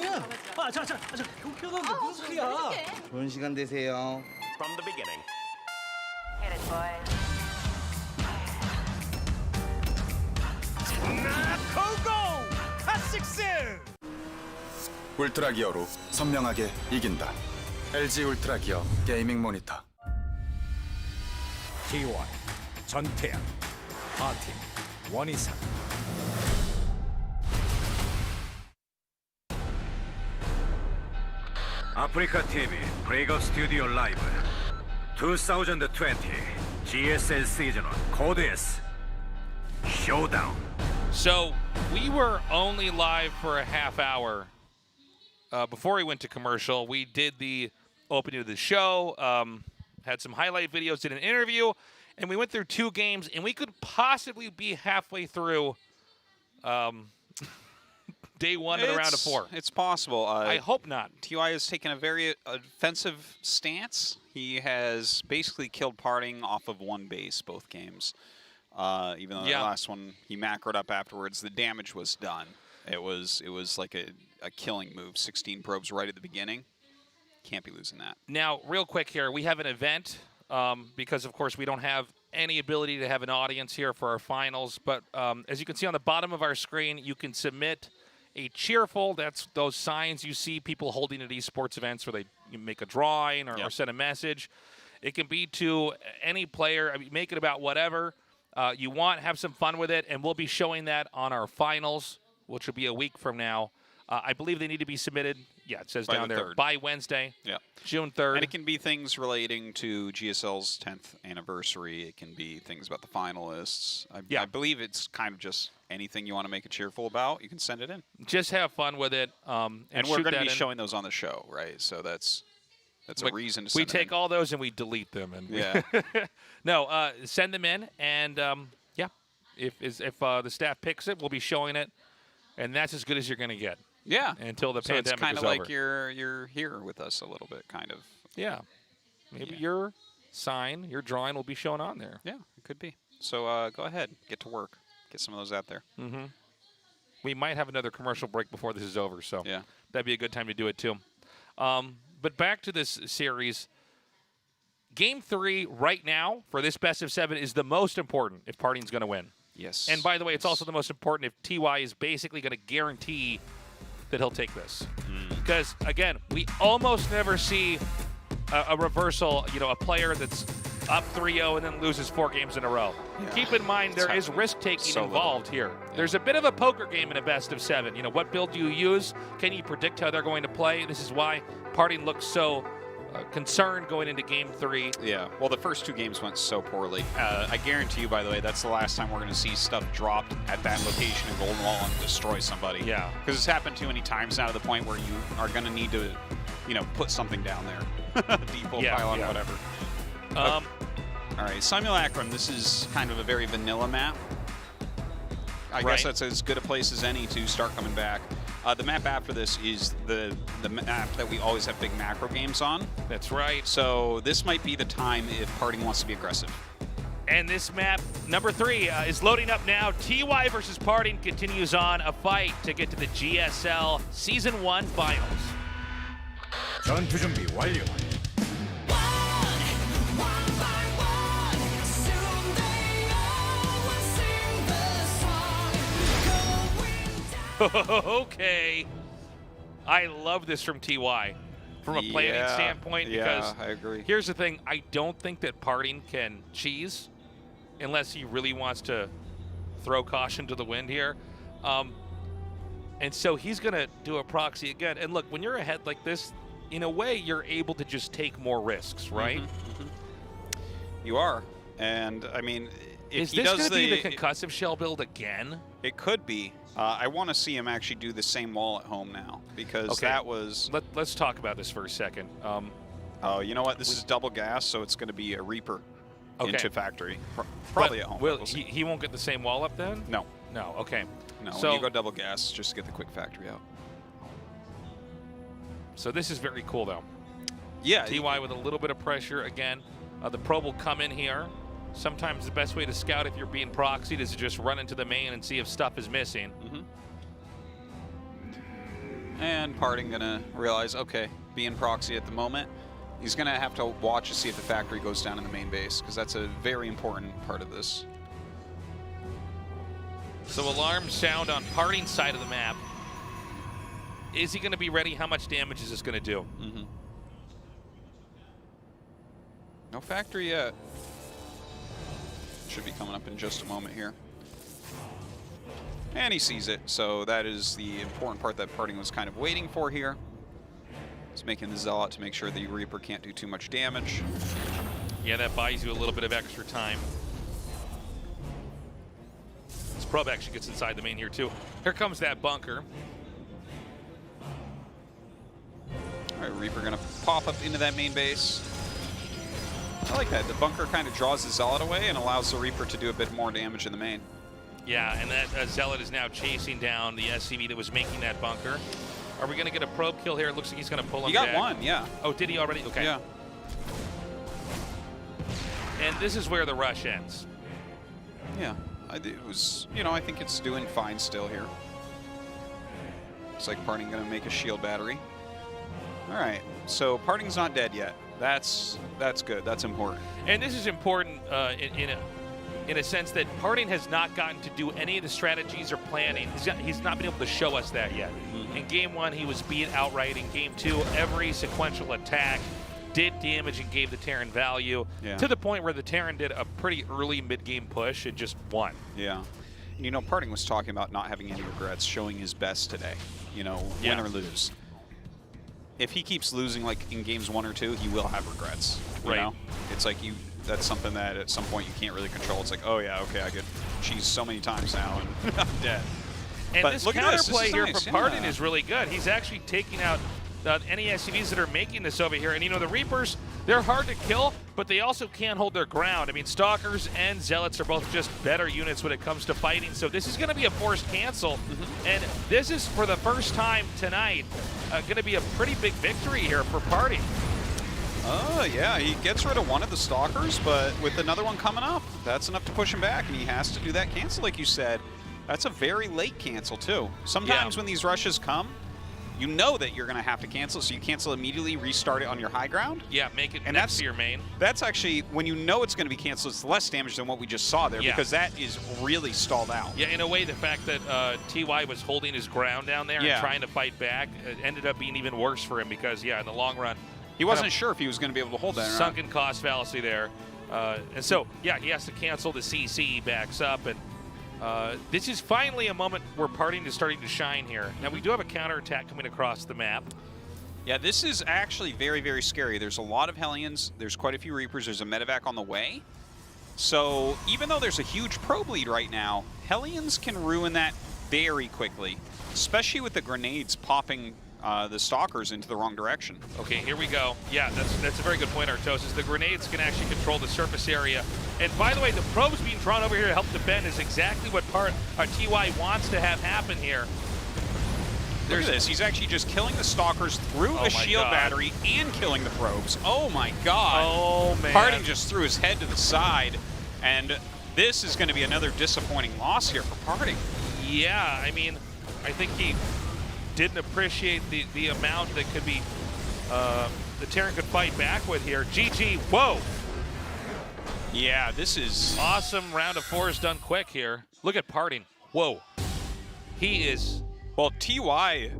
아, 잠깐. 교편한데 무슨 소리야? 좋은 시간 되세요. From the beginning. 고고! 핫식스! 울트라 기어로 선명하게 이긴다. LG 울트라 기어 게이밍 모니터. T1 전태양 파팅 원이상. 아프리카 TV 브레이크아웃 스튜디오 라이브 2020 GSL 시즌 1 코드 S 쇼다운. So we were only live for a half hour before we went to commercial. We did the opening of the show, had some highlight videos, did an interview, and we went through 2 games, and we could possibly be halfway through day 1 of the round of 4. It's possible. I hope not. TY has taken a very offensive stance. He has basically killed PartinG off of 1 base both games. Even though the last one he macroed up afterwards, the damage was done. It was like a killing move. 16 probes right at the beginning. Can't be losing that. Now, real quick here, we have an event because, of course, we don't have any ability to have an audience here for our finals. But as you can see on the bottom of our screen, you can submit a cheerful. That's those signs you see people holding at these sports events where you make a drawing or send a message. It can be to any player. I mean, make it about whatever you want. Have some fun with it, and we'll be showing that on our finals, which will be a week from now. I believe they need to be submitted. Yeah, it says down there 3rd. by Wednesday. Yeah, June 3rd. And it can be things relating to GSL's 10th anniversary. It can be things about the finalists. I believe it's kind of just anything you want to make it cheerful about. You can send it in. Just have fun with it. And we're going to be showing those on the show, right? So that's a reason to send We take all those and we delete them. And no, send them in, and if the staff picks it, we'll be showing it, and that's as good as you're going to get. Yeah. Until the so pandemic it's kind is of like over. you're here with us a little bit, kind of. Yeah. Maybe your sign, your drawing will be shown on there. Yeah, it could be. So go ahead, get to work, get some of those out there. Mm-hmm. We might have another commercial break before this is over, so that'd be a good time to do it too. But back to this series. Game 3 right now for this best of 7 is the most important if PartinG's going to win. Yes. And by the way, it's also the most important if TY is basically going to guarantee that he'll take this. Because, again, we almost never see a reversal, a player that's up 3-0 and then loses 4 games in a row. Yeah. Keep in mind there is risk-taking involved here. Yeah. There's a bit of a poker game in a best of 7. What build do you use? Can you predict how they're going to play? This is why PartinG looks so concerned going into Game 3. Yeah, well, the first 2 games went so poorly. I guarantee you, by the way, that's the last time we're going to see stuff dropped at that location in Golden Wall and destroy somebody. Yeah. Because it's happened too many times now to the point where you are going to need to, put something down there. Depot, pylon, whatever. All right, Simulacrum, this is kind of a very vanilla map. I guess that's as good a place as any to start coming back. The map after this is the map that we always have big macro games on. That's right. So this might be the time if PartinG wants to be aggressive. And this map, number 3, is loading up now. TY versus PartinG continues on, a fight to get to the GSL Season 1 Finals. 전투 준비 완료. Okay. I love this from TY from a planning standpoint because I agree. Here's the thing. I don't think that PartinG can cheese unless he really wants to throw caution to the wind here. And so he's going to do a proxy again. And look, when you're ahead like this, in a way, you're able to just take more risks, right? Mm-hmm. You are. And, I mean, if is he this does going to be the concussive shell build again? It could be. I want to see him actually do the same wall at home now because that was... Let's talk about this for a second. Oh, you know what? This is double gas, so it's going to be a Reaper into factory. Probably at home. We'll he won't get the same wall up then? No. No, okay. No, so, when you go double gas, just to get the quick factory out. So this is very cool, though. Yeah. TY with a little bit of pressure. Again, the probe will come in here. Sometimes the best way to scout if you're being proxied is to just run into the main and see if stuff is missing. And PartinG gonna realize, okay, being proxy at the moment, he's gonna have to watch to see if the factory goes down in the main base because that's a very important part of this. So alarms sound on PartinG's side of the map. Is he gonna be ready? How much damage is this gonna do? No factory yet. Should be coming up in just a moment here. And he sees it, so that is the important part that PartinG was kind of waiting for here. He's making the Zealot to make sure the Reaper can't do too much damage. Yeah, that buys you a little bit of extra time. This probe actually gets inside the main here too. Here comes that bunker. All right, Reaper gonna pop up into that main base. I like that. The bunker kind of draws the Zealot away and allows the Reaper to do a bit more damage in the main. Yeah, and that Zealot is now chasing down the SCV that was making that bunker. Are we going to get a probe kill here? It looks like he's going to pull him He got back. one, yeah. Oh, did he already? Okay. Yeah. And this is where the rush ends. Yeah, it was, I think it's doing fine still here. Looks like PartinG going to make a shield battery. All right. So PartinG's not dead yet. That's good. That's important. And this is important in a sense that PartinG has not gotten to do any of the strategies or planning. He's not been able to show us that yet. In game 1, he was beat outright. In game 2, every sequential attack did damage and gave the Terran value to the point where the Terran did a pretty early mid-game push and just won. Yeah. And, you know, PartinG was talking about not having any regrets, showing his best today, you know, win or lose. If he keeps losing, like, in games 1 or 2, he will have regrets, you know? It's like that's something that at some point you can't really control. It's like, oh, yeah, okay, I get cheesed so many times now and I'm dead. And but this look counterplay here nice. from PartinG is really good. He's actually taking out any SCVs that are making this over here. And, you know, the Reapers, they're hard to kill, but they also can't hold their ground. I mean, Stalkers and Zealots are both just better units when it comes to fighting. So this is going to be a forced cancel. And this is, for the first time tonight, going to be a pretty big victory here for PartinG. Oh, yeah, he gets rid of one of the Stalkers, but with another one coming up, that's enough to push him back, and he has to do that cancel, like you said. That's a very late cancel, too. Sometimes when these rushes come, you know that you're going to have to cancel, so you cancel immediately, restart it on your high ground. Yeah, make it and next to your main. That's actually, when you know it's going to be canceled, it's less damage than what we just saw there, because that is really stalled out. Yeah, in a way, the fact that TY was holding his ground down there and trying to fight back ended up being even worse for him because, in the long run, he wasn't sure if he was going to be able to hold that or not. Sunken cost fallacy there. And so, he has to cancel the CC, backs up, and this is finally a moment where PartinG is starting to shine here. Now, we do have a counterattack coming across the map. Yeah, this is actually very, very scary. There's a lot of Hellions. There's quite a few Reapers. There's a medevac on the way. So even though there's a huge probe lead right now, Hellions can ruin that very quickly, especially with the grenades popping the Stalkers into the wrong direction. Okay, here we go. Yeah, that's a very good point, Artosis. The grenades can actually control the surface area. And by the way, the probes being drawn over here to help defend is exactly what TY wants to have happen here. Look at this. He's actually just killing the Stalkers through the shield battery and killing the probes. Oh, my God. Oh, man. PartinG just threw his head to the side. And this is going to be another disappointing loss here for PartinG. Yeah, I mean, I think he didn't appreciate the amount that could be the Terran could fight back with here. GG, whoa. Yeah, this is awesome. Round of 4 is done quick here. Look at PartinG. Whoa. He is... Well, TY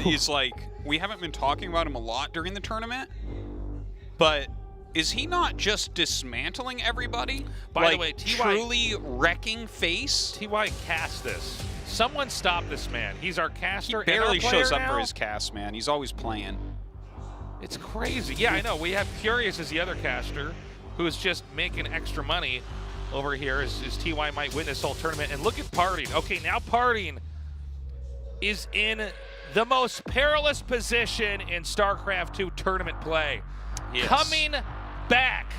is like, we haven't been talking about him a lot during the tournament, but is he not just dismantling everybody? By the way, TY... truly wrecking face? TY cast this. Someone stop this man. He's our caster. He barely shows up now. For his cast, man. He's always playing. It's crazy. Yeah, I know. We have Curious as the other caster, who is just making extra money over here as TY might win this whole tournament. And look at PartinG. Okay, now PartinG is in the most perilous position in StarCraft 2 tournament play. Yes. Coming back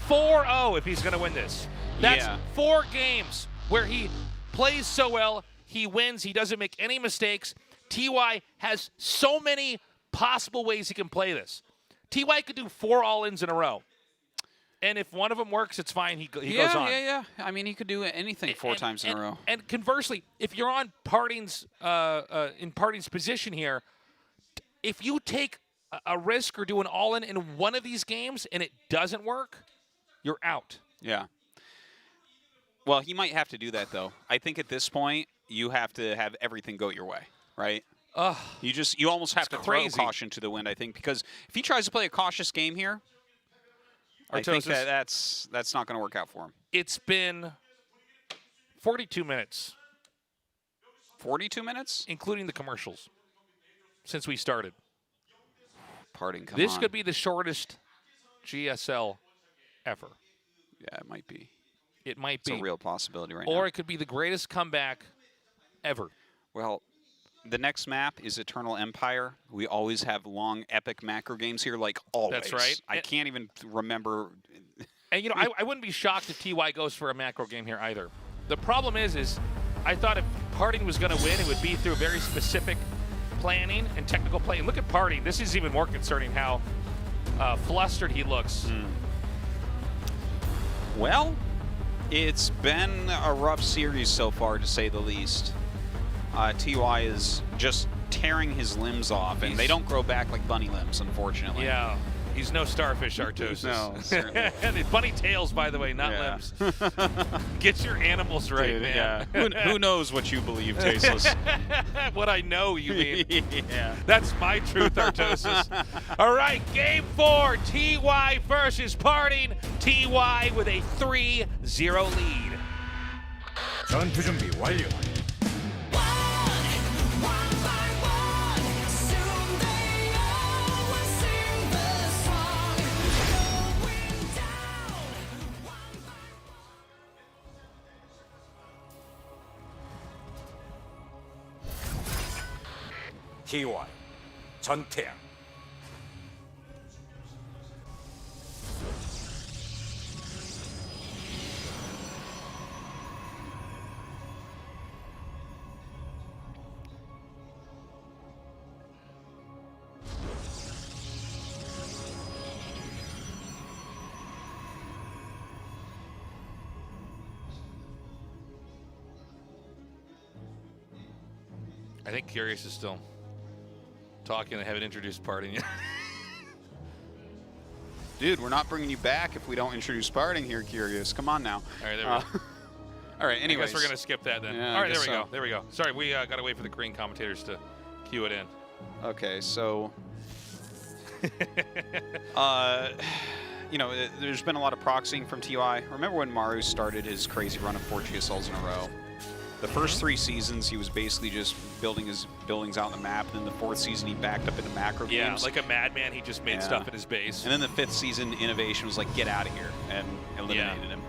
4-0 if he's going to win this. That's 4 games where he plays so well, he wins, he doesn't make any mistakes. TY has so many possible ways he can play this. TY could do 4 all-ins in a row. And if one of them works, it's fine. He goes on. Yeah. I mean, he could do anything 4 times in a row. And conversely, if you're on PartinG's in PartinG's position here, if you take a risk or do an all-in in one of these games and it doesn't work, you're out. Yeah. Well, he might have to do that though. I think at this point you have to have everything go your way, right? You almost have to throw caution to the wind, I think, because if he tries to play a cautious game here, I think that's not going to work out for him. It's been 42 minutes. 42 minutes? Including the commercials since we started. PartinG, come on. This could be the shortest GSL ever. Yeah, it might be. It might be. It's a real possibility right now. Or it could be the greatest comeback ever. Well, the next map is Eternal Empire. We always have long, epic macro games here, like always. That's right. I can't even remember. And, you know, I wouldn't be shocked if TY goes for a macro game here either. The problem is I thought if PartinG was going to win, it would be through very specific planning and technical play. And look at PartinG. This is even more concerning how flustered he looks. Well, it's been a rough series so far, to say the least. TY is just tearing his limbs off, and they don't grow back like bunny limbs, unfortunately. Yeah. He's no starfish, Artosis. No, certainly. And bunny tails, by the way, not limbs. Get your animals right, Dude, man. Yeah. Who knows what you believe, Tasteless? What I know, you mean. Yeah. That's my truth, Artosis. All right, game 4, TY versus PartinG. TY with a 3-0 lead. 전투 준비 완료. TY 전태양. I think Curious is still talking. I haven't introduced PartinG yet. Dude, we're not bringing you back if we don't introduce PartinG here, Curious. Come on now. All right, there we go. All right, anyways. I guess we're going to skip that then. Yeah, All right, there we so. go. There we go. Sorry, we got to wait for the Korean commentators to cue it in. Okay, so... you know, there's been a lot of proxying from TY. Remember when Maru started his crazy run of 4 GSLs in a row? The first 3 seasons, he was basically just building his buildings out on the map. And then the 4th season, he backed up into macro games. Yeah, like a madman, he just made stuff at his base. And then the 5th season, Innovation was like, get out of here, and eliminated him.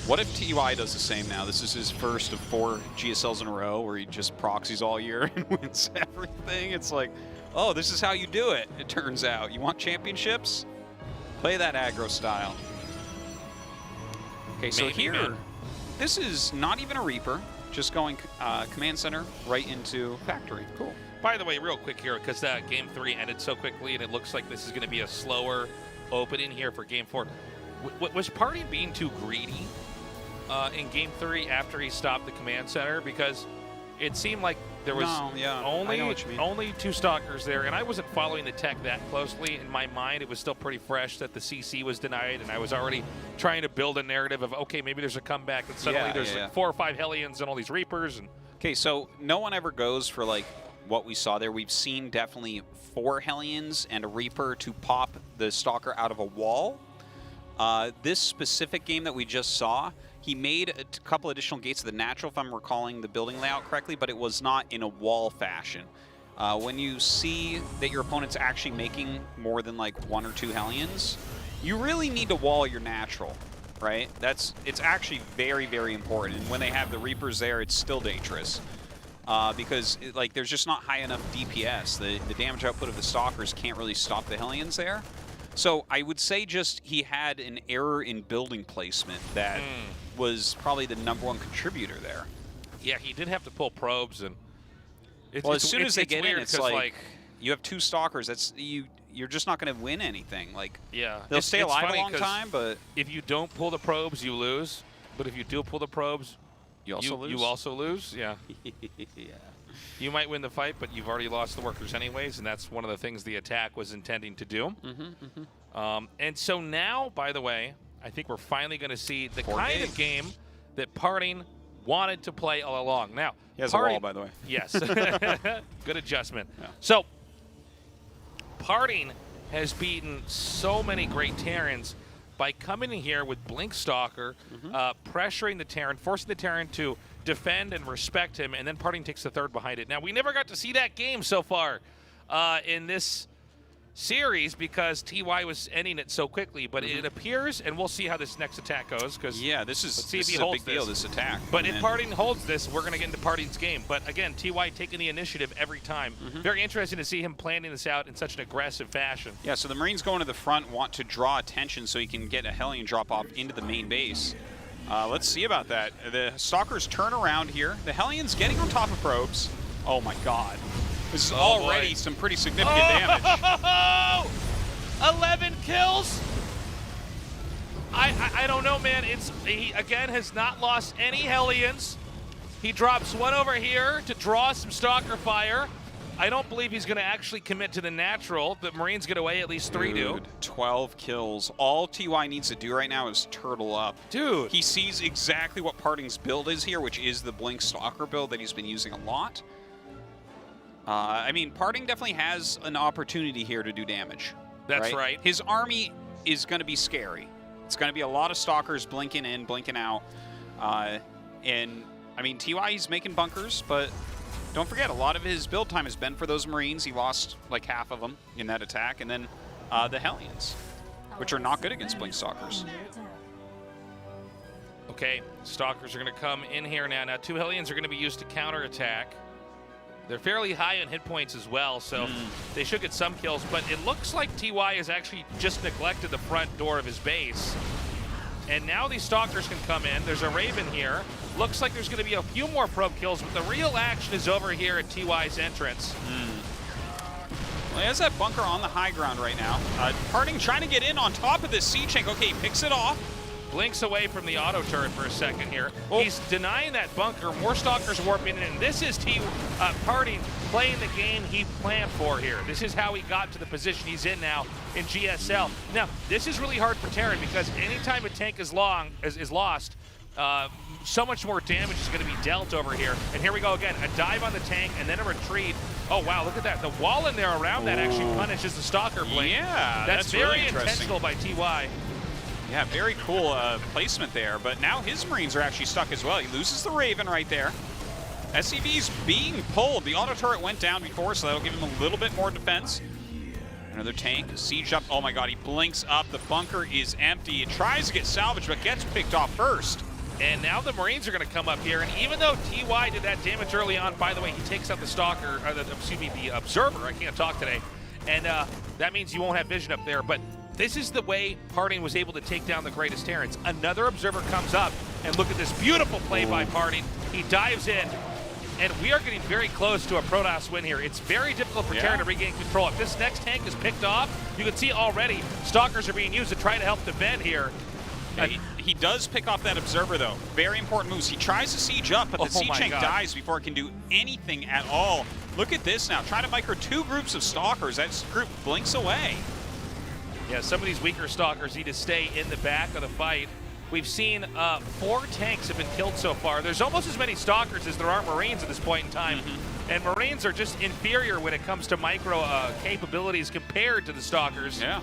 What if TY does the same now? This is his first of 4 GSLs in a row where he just proxies all year and wins everything. It's like, oh, this is how you do it, it turns out. You want championships? Play that aggro style. Okay, so Maybe, here, man. this is not even a Reaper. Just going command center right into factory. Cool. By the way, real quick here, because Game 3 ended so quickly, and it looks like this is going to be a slower opening here for Game 4. Was PartinG being too greedy in Game 3 after he stopped the command center? Because it seemed like there was only 2 stalkers there, and I wasn't following the tech that closely. In my mind, it was still pretty fresh that the CC was denied, and I was already trying to build a narrative of, okay, maybe there's a comeback, and suddenly there's like 4 or 5 Hellions and all these Reapers. And okay, so no one ever goes for like what we saw there. We've seen definitely 4 Hellions and a Reaper to pop the Stalker out of a wall. This specific game that we just saw, he made a couple additional gates of the natural, if I'm recalling the building layout correctly, but it was not in a wall fashion. When you see that your opponent's actually making more than like 1 or 2 Hellions, you really need to wall your natural, right? It's actually very, very important. And when they have the Reapers there, it's still dangerous. Because like there's just not high enough DPS. The damage output of the Stalkers can't really stop the Hellions there. So I would say just he had an error in building placement that was probably the #1 contributor there. yeah, he did have to pull probes, and Well, as soon as they get in, it's weird, like you have 2 Stalkers. That's you're just not going to win anything. Like yeah, they'll stay alive a funny long time, but if you don't pull the probes, you lose. But if you do pull the probes, you also lose. You also lose. Yeah. Yeah. You might win the fight, but you've already lost the workers anyways, and that's one of the things the attack was intending to do. And so now, by the way, I think we're finally going to see the kind of game that PartinG wanted to play all along. Now, he has a wall, by the way. Yes. Good adjustment. Yeah. So, PartinG has beaten so many great Terrans by coming in here with Blink Stalker, pressuring the Terran, forcing the Terran to defend and respect him, and then PartinG takes the 3rd behind it. Now, we never got to see that game so far in this series because TY was ending it so quickly, but it appears, and we'll see how this next attack goes. Because this is let's see if he a holds big deal, this attack. But if PartinG holds this, we're going to get into PartinG's game. But again, TY taking the initiative every time. Very interesting to see him planning this out in such an aggressive fashion. Yeah, so the Marines going to the front want to draw attention so he can get a Hellion drop off into the main base. Let's see about that. The Stalkers turn around here. The Hellion's getting on top of probes. Oh my god. This is already some pretty significant damage. 11 kills? I don't know, man. He, again, has not lost any Hellions. He drops one over here to draw some Stalker fire. I don't believe he's going to actually commit to the natural. The Marines get away, at least 3 do. 12 kills. All TY needs to do right now is turtle up. Dude. He sees exactly what PartinG's build is here, which is the Blink Stalker build that he's been using a lot. I mean, PartinG definitely has an opportunity here to do damage. That's right. His army is going to be scary. It's going to be a lot of Stalkers blinking in, blinking out. And, I mean, TY, he's making bunkers, but don't forget, a lot of his build time has been for those Marines. He lost like half of them in that attack. And then the Hellions, which are not good against Blink Stalkers. Okay, Stalkers are going to come in here now. Now, 2 Hellions are going to be used to counterattack. They're fairly high on hit points as well, so they should get some kills. But it looks like TY has actually just neglected the front door of his base. And now these Stalkers can come in. There's a Raven here. Looks like there's going to be a few more probe kills, but the real action is over here at TY's entrance. Well, he has that bunker on the high ground right now. PartinG trying to get in on top of this siege tank. Okay, he picks it off. Blinks away from the auto turret for a second here. He's denying that bunker. More Stalkers warping in. And this is PartinG playing the game he planned for here. This is how he got to the position he's in now in GSL. Now, this is really hard for Terran because anytime a tank is lost, so much more damage is going to be dealt over here. And here we go again. A dive on the tank and then a retreat. Oh, wow, look at that. The wall in there around that actually punishes the Stalker blink. Yeah, that's very very intentional by TY. Yeah, very cool placement there, but now his Marines are actually stuck as well. He loses the Raven right there. SCV's being pulled. The auto turret went down before, so that'll give him a little bit more defense. Another tank, siege up. Oh my god, he blinks up. The bunker is empty. It tries to get salvaged, but gets picked off first. And now the Marines are going to come up here, and even though TY did that damage early on, by the way, he takes out the Stalker, the Observer. I can't talk today. And that means you won't have vision up there, but this is the way PartinG was able to take down the greatest Terrans. Another Observer comes up, and look at this beautiful play by PartinG. He dives in, and we are getting very close to a Protoss win here. It's very difficult for Terran to regain control. If this next tank is picked off, you can see already Stalkers are being used to try to help defend here. Yeah, he does pick off that Observer, though. Very important moves. He tries to siege up, but the siege tank dies before it can do anything at all. Look at this now. Try to micro 2 groups of Stalkers. That group blinks away. Yeah, some of these weaker Stalkers need to stay in the back of the fight. We've seen 4 tanks have been killed so far. There's almost as many Stalkers as there are Marines at this point in time. And Marines are just inferior when it comes to micro capabilities compared to the Stalkers. Yeah.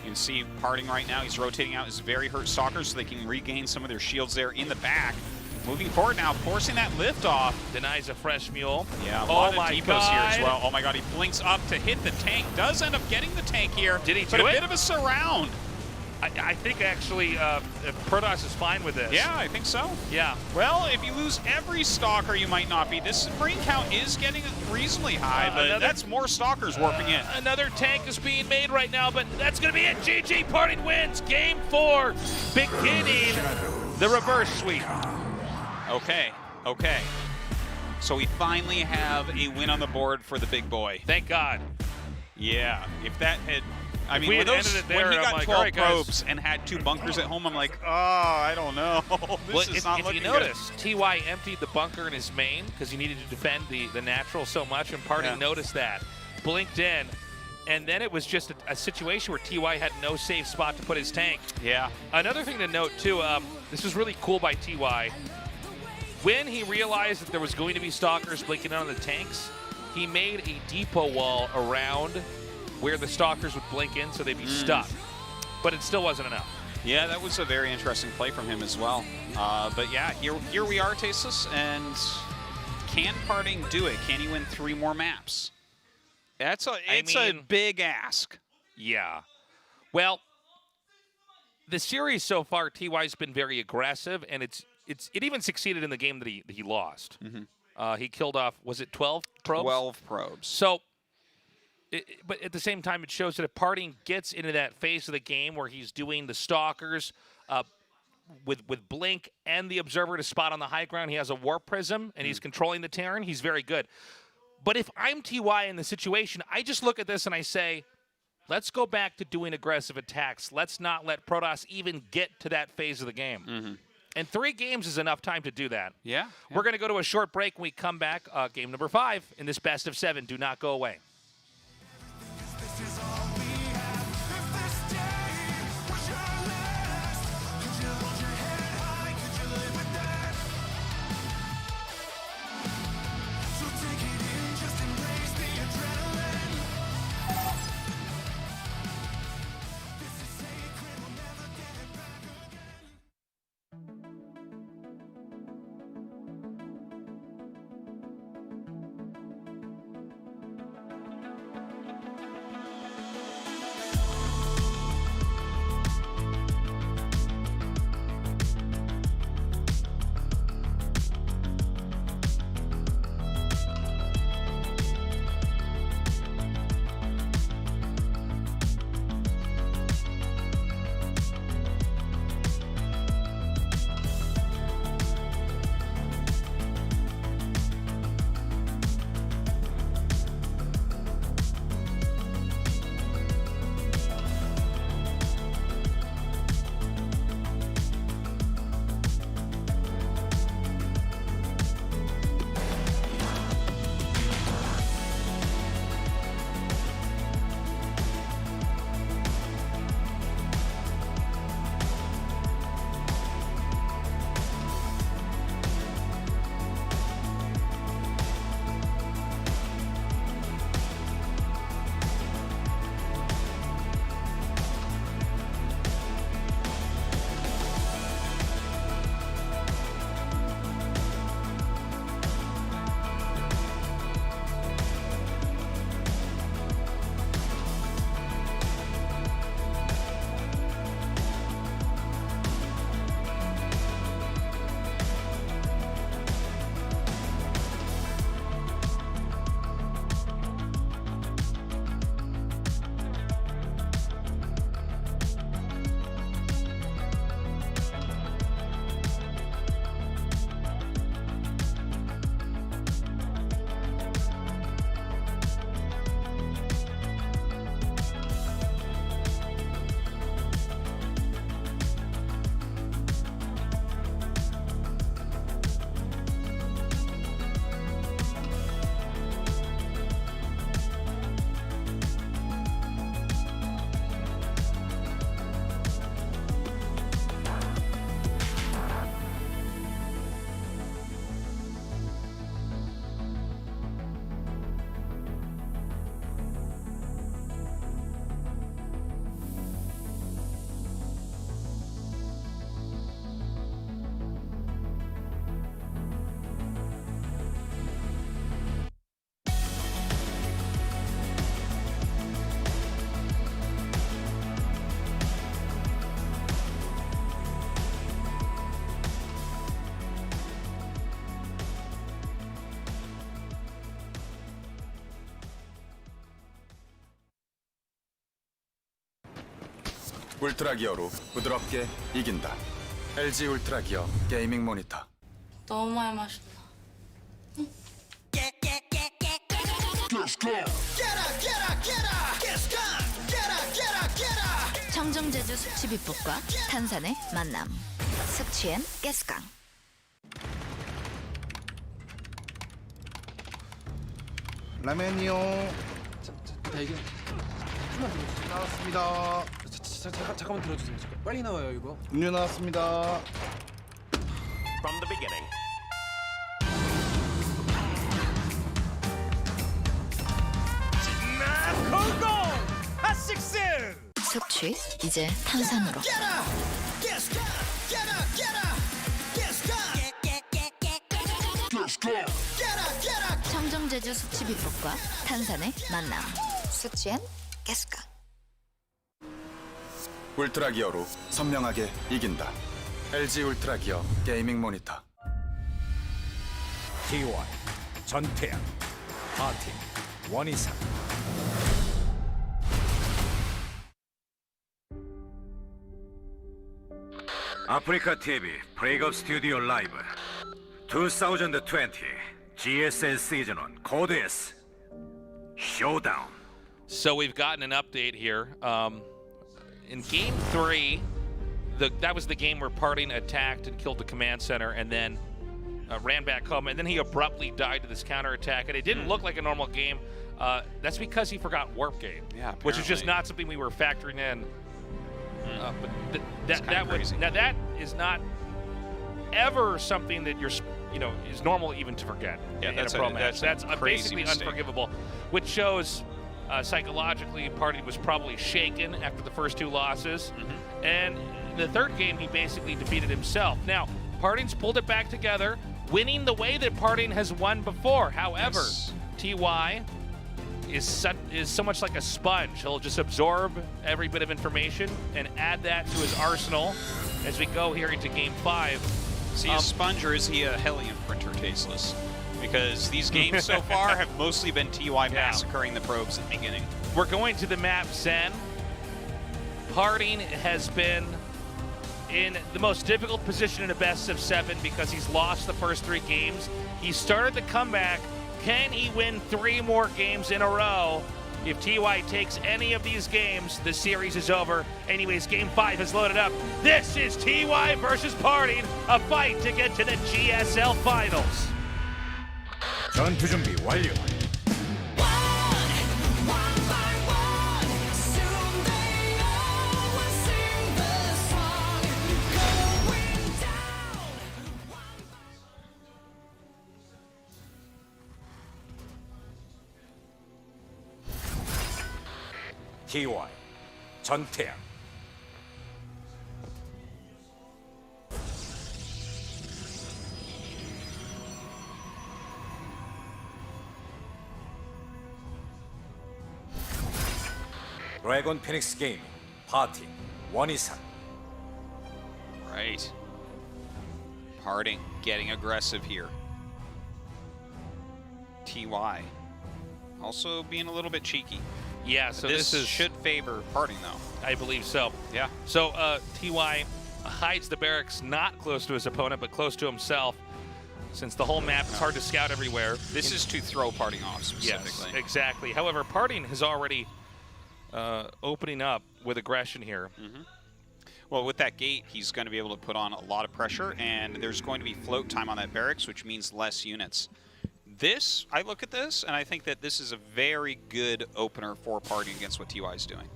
You can see PartinG right now. He's rotating out his very hurt Stalkers so they can regain some of their shields there in the back. Moving forward now, forcing that lift off. Denies a fresh mule. Yeah, a lot of depots here as well. Oh my god, he blinks up to hit the tank. Does end up getting the tank here. Did he do but it? A bit of a surround. I think actually Protoss is fine with this. Yeah, I think so. Yeah. Well, if you lose every Stalker, you might not be. This Marine count is getting reasonably high, but that's more Stalkers warping in. Another tank is being made right now, but that's going to be it. GG, PartinG wins. Game 4, beginning the reverse sweep. Okay. So we finally have a win on the board for the big boy. Thank God. Yeah, if that had... I mean, when he got 12 probes and had 2 bunkers at home, I'm like, oh, I don't know. This is not looking good. If you notice, TY emptied the bunker in his main because he needed to defend the natural so much, and PartinG noticed that, blinked in, and then it was just a situation where TY had no safe spot to put his tank. Yeah. Another thing to note, too, this was really cool by TY. When he realized that there was going to be Stalkers blinking on the tanks, he made a depot wall around where the Stalkers would blink in so they'd be stuck. But it still wasn't enough. Yeah, that was a very interesting play from him as well. But yeah, here we are, Tasteless, and can PartinG do it? Can he win 3 more maps? It's a big ask. Yeah. Well, the series so far, TY's been very aggressive, and it even succeeded in the game that he lost. He killed off, was it 12 probes? 12 probes. So, but at the same time, it shows that if PartinG gets into that phase of the game where he's doing the Stalkers with Blink and the Observer to spot on the high ground, he has a Warp Prism, and he's controlling the Terran, he's very good. But if I'm TY in the situation, I just look at this and I say, let's go back to doing aggressive attacks. Let's not let Protoss even get to that phase of the game. And 3 games is enough time to do that. Yeah. We're going to go to a short break. When we come back, game number 5 in this best of 7. Do not go away. 울트라 기어로 부드럽게 이긴다. LG 울트라 기어 게이밍 모니터. 너무 많이 마셨다. 청정제주 숙취비법과 탄산의 만남. 숙취엔 가스강. 라면이요. 자, 이게 나왔습니다. 잠깐만 들어주세요. 빨리 나와요 이거. 음료 나왔습니다. From the beginning. 숙취 이제 탄산으로. 청정제주 숙취비법과 탄산의 만남. 숙취엔 가스강. 울트라 기어로 선명하게 이긴다. LG 울트라 기어 게이밍 모니터. TY 전태양 파팅 원이상. 아프리카 TV 브레이크업 스튜디오 라이브 2020 GSL Season 1 Code S Showdown. So we've gotten an update here. In Game 3, that was the game where PartinG attacked and killed the command center, and then ran back home, and then he abruptly died to this counterattack, and it didn't look like a normal game. That's because he forgot Warp Gate, which is just not something we were factoring in. But that is not ever something that is normal even to forget in a pro match. That's basically unforgivable, which shows psychologically PartinG was probably shaken after the first 2 losses, and in the third game he basically defeated himself. Now PartinG's pulled it back together, winning the way that PartinG has won before. However, TY is so much like a sponge. He'll just absorb every bit of information and add that to his arsenal as we go here into Game 5. Is he a sponge or is he a Hellion printer, Tasteless? Because these games so far have mostly been TY massacring the probes at the beginning. We're going to the map Zen. PartinG has been in the most difficult position in a best of 7 because he's lost the first 3 games. He started the comeback. Can he win 3 more games in a row? If TY takes any of these games, the series is over. Anyways, Game 5 is loaded up. This is TY versus PartinG, a fight to get to the GSL Finals. 전투 준비 완료. TY 전태양. 드래곤 피닉스 게임 파팅 원이상. Right. PartinG getting aggressive here. TY also being a little bit cheeky. Yeah, so this should favor PartinG though. I believe so. Yeah. So TY hides the barracks not close to his opponent, but close to himself, since the whole map is hard to scout everywhere. This is to throw PartinG off specifically. Yes, exactly. However, PartinG is already opening up with aggression here. Well, with that gate, he's going to be able to put on a lot of pressure, and there's going to be float time on that barracks, which means less units. I look at this, and I think that this is a very good opener for PartinG against what TY is doing.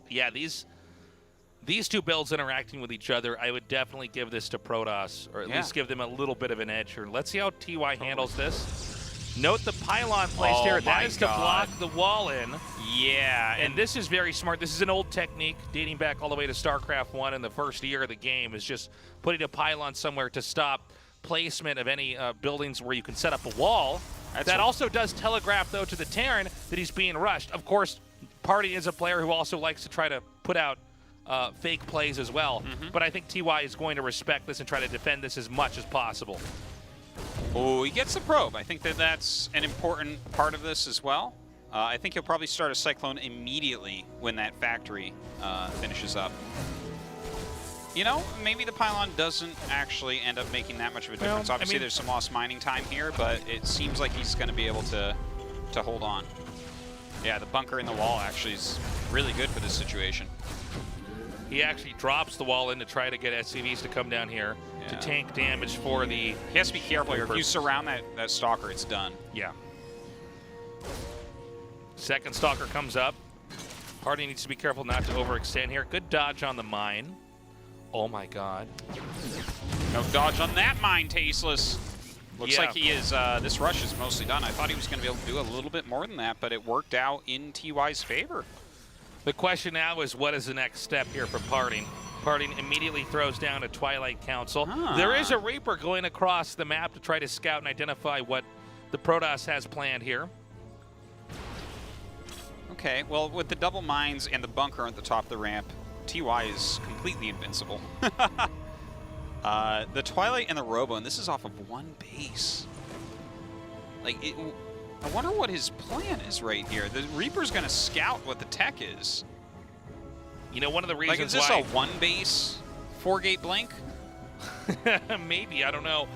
Yeah, these 2 builds interacting with each other, I would definitely give this to Protoss, or at least give them a little bit of an edge here. Let's see how TY handles this. Note the pylon placed here. That is to block the wall in. Yeah. And this is very smart. This is an old technique dating back all the way to Starcraft 1 in the first year of the game, is just putting a pylon somewhere to stop placement of any buildings where you can set up a wall. That also does telegraph, though, to the Terran that he's being rushed. Of course, PartinG is a player who also likes to try to put out fake plays as well. But I think TY is going to respect this and try to defend this as much as possible. Oh, he gets the probe. I think that that's an important part of this as well. I think he'll probably start a Cyclone immediately when that factory finishes up. You know, maybe the pylon doesn't actually end up making that much of a difference. Obviously, there's some lost mining time here, but it seems like he's going to be able to hold on. Yeah, the bunker in the wall actually is really good for this situation. He actually drops the wall in to try to get SCVs to come down here to tank damage for the... He has to be careful here. If you surround that Stalker, it's done. Yeah. Second Stalker comes up. PartinG needs to be careful not to overextend here. Good dodge on the mine. Oh my god. No dodge on that mine, Tasteless. Looks like he is, this rush is mostly done. I thought he was going to be able to do a little bit more than that, but it worked out in TY's favor. The question now is, what is the next step here for PartinG? PartinG immediately throws down a Twilight Council. There is a Reaper going across the map to try to scout and identify what the Protoss has planned here. Okay, well, with the double mines and the bunker at the top of the ramp, TY is completely invincible. The Twilight and the Robo, and this is off of one base. Like, I wonder what his plan is right here. The Reaper's going to scout what the tech is. You know, one of the reasons why... Like, is this a one base, 4-gate blink? Maybe, I don't know.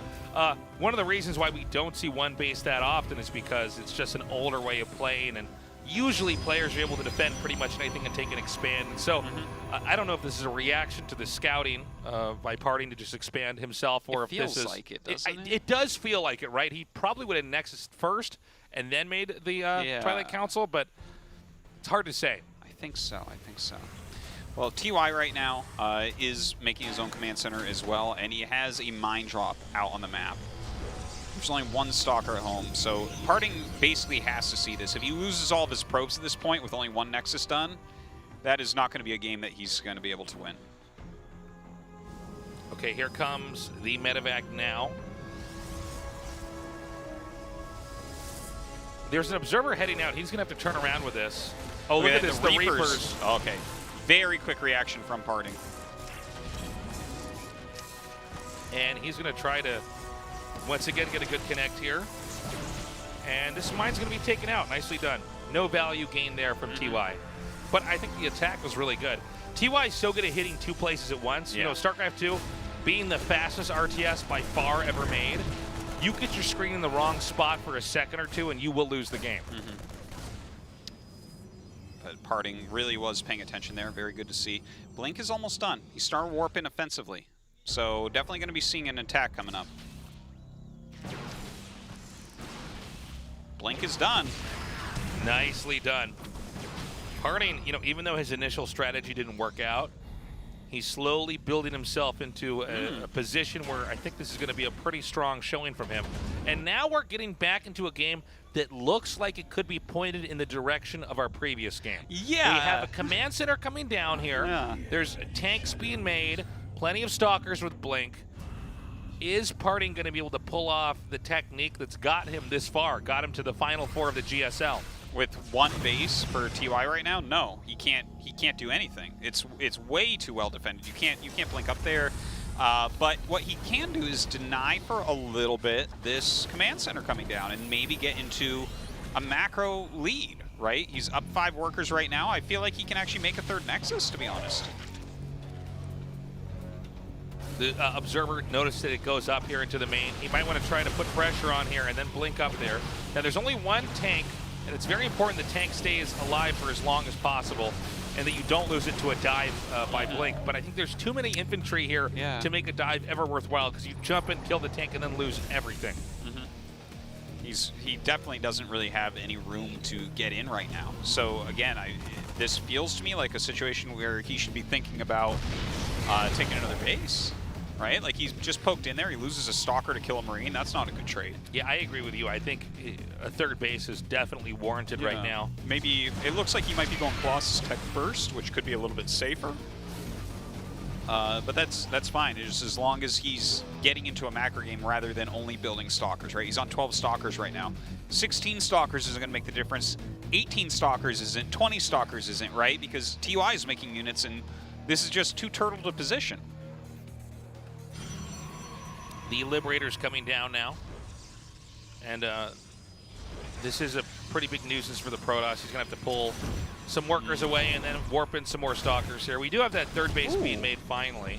One of the reasons why we don't see one base that often is because it's just an older way of playing, and usually players are able to defend pretty much anything and take and expand. And so I don't know if this is a reaction to the scouting by PartinG to just expand himself, or if this is like it, doesn't it? It does feel like it, right? He probably would have Nexus first and then made the Twilight Council, but it's hard to say. I think so. Well, TY right now is making his own command center as well, and he has a mine drop out on the map. There's only one Stalker at home, so PartinG basically has to see this. If he loses all of his probes at this point with only one Nexus done, that is not going to be a game that he's going to be able to win. Okay, here comes the medevac now. There's an observer heading out. He's going to have to turn around with this. Oh, look at this, the Reapers. Okay, very quick reaction from PartinG. And he's going to try to, once again, get a good connect here. And this mine's going to be taken out. Nicely done. No value gained there from TY. But I think the attack was really good. TY is so good at hitting two places at once. You know, StarCraft 2 being the fastest RTS by far ever made, you get your screen in the wrong spot for a second or two and you will lose the game. But PartinG really was paying attention there. Very good to see. Blink is almost done. He started warping offensively. So definitely going to be seeing an attack coming up. Blink is done. Nicely done. PartinG, you know, even though his initial strategy didn't work out, he's slowly building himself into a position where I think this is going to be a pretty strong showing from him. And now we're getting back into a game that looks like it could be pointed in the direction of our previous game. Yeah. We have a command center coming down here. Yeah. There's tanks being made, plenty of stalkers with Blink. Is PartinG going to be able to pull off the technique that's got him this far, got him to the Final Four of the GSL? With one base for TY right now, no, he can't do anything. It's way too well defended. You can't blink up there. But what he can do is deny for a little bit this command center coming down and maybe get into a macro lead, right? He's up 5 workers right now. I feel like he can actually make a third Nexus, to be honest. The observer noticed that it goes up here into the main. He might want to try to put pressure on here and then blink up there. Now there's only one tank, and it's very important the tank stays alive for as long as possible and that you don't lose it to a dive by Blink. But I think there's too many infantry here to make a dive ever worthwhile, because you jump in, kill the tank, and then lose everything. He definitely doesn't really have any room to get in right now. So again, this feels to me like a situation where he should be thinking about taking another base. Right? Like, he's just poked in there. He loses a Stalker to kill a Marine. That's not a good trade. Yeah, I agree with you. I think a third base is definitely warranted right now. Maybe it looks like he might be going Colossus Tech first, which could be a little bit safer. But that's fine. It's just as long as he's getting into a macro game rather than only building Stalkers, right? He's on 12 Stalkers right now. 16 Stalkers isn't going to make the difference. 18 Stalkers isn't. 20 Stalkers isn't, right? Because TY is making units, and this is just too turtle to position. The Liberator's coming down now. And this is a pretty big nuisance for the Protoss. He's going to have to pull some workers away and then warp in some more Stalkers here. We do have that third base being made finally.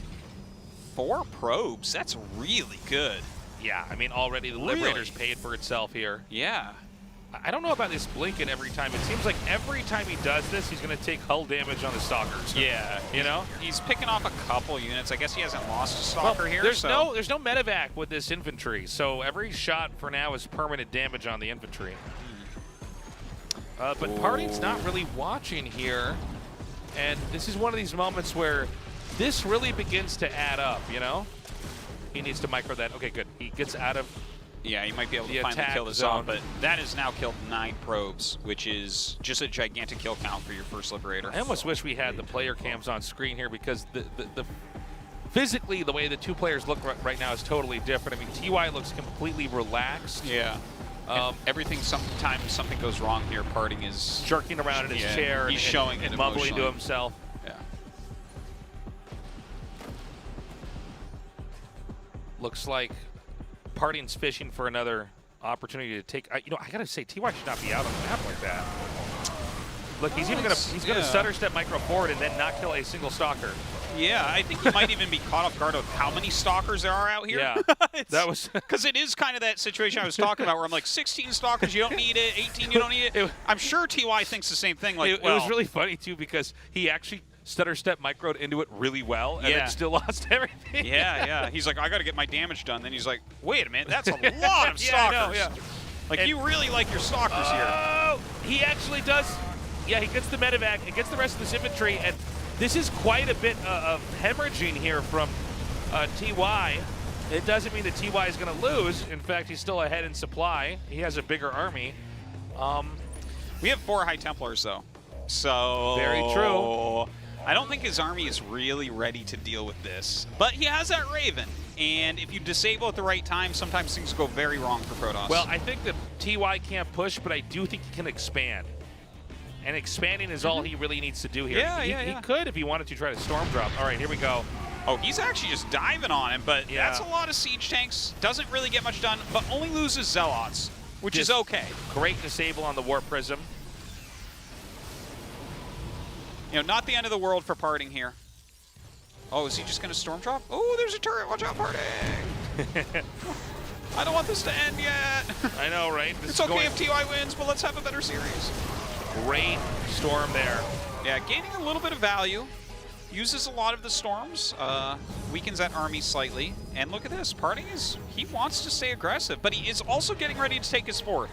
4 probes. That's really good. Yeah, I mean, already the Liberator's paid for itself here. Yeah. I don't know about this blinking every time. It seems like every time he does this, he's going to take hull damage on the Stalkers. Yeah. You know? He's picking off a couple units. I guess he hasn't lost a Stalker here. There's no medevac with this infantry, so every shot for now is permanent damage on the infantry. But PartinG's not really watching here, and this is one of these moments where this really begins to add up, you know? He needs to micro that. Okay, good. He gets out of... Yeah, he might be able to finally kill this off, but that has now killed 9 probes, which is just a gigantic kill count for your first Liberator. I almost wish we had the player cams on screen here, because the physically, the way the two players look right now is totally different. I mean, TY looks completely relaxed. Yeah. Sometimes something goes wrong here. PartinG is jerking around in his chair. He's showing and it mumbling to himself. Yeah. Looks like PartinG's fishing for another opportunity to take. I gotta say, TY should not be out on the map like that. Look, he's even gonna stutter step micro forward and then not kill a single stalker. Yeah, I think he might even be caught off guard of how many stalkers there are out here. Yeah, that was because it is kind of that situation I was talking about where I'm like 16 stalkers, you don't need it. 18, you don't need it. I'm sure TY thinks the same thing. Like, it was really funny too because he actually stutter step microed into it really well and then still lost everything. Yeah. He's like, I got to get my damage done. Then he's like, wait a minute, that's a lot of stalkers. Like, and you really like your stalkers here. Oh, he actually does. Yeah, he gets the medevac and gets the rest of this infantry, and this is quite a bit of hemorrhaging here from TY. It doesn't mean that TY is going to lose. In fact, he's still ahead in supply. He has a bigger army. We have 4 High Templars, though. So very true. I don't think his army is really ready to deal with this. But he has that Raven. And if you disable at the right time, sometimes things go very wrong for Protoss. Well, I think that TY can't push, but I do think he can expand. And expanding is all he really needs to do here. He could, if he wanted to, try to storm drop. All right, here we go. Oh, he's actually just diving on him, but that's a lot of siege tanks. Doesn't really get much done, but only loses Zealots, which is okay. Great disable on the Warp Prism. You know, not the end of the world for PartinG here. Oh, is he just going to storm drop? Oh, there's a turret. Watch out, PartinG. I don't want this to end yet. I know, right? It's okay if TY wins, but let's have a better series. Great storm there. Yeah, gaining a little bit of value. Uses a lot of the storms. Weakens that army slightly. And look at this. PartinG he wants to stay aggressive, but he is also getting ready to take his 4th.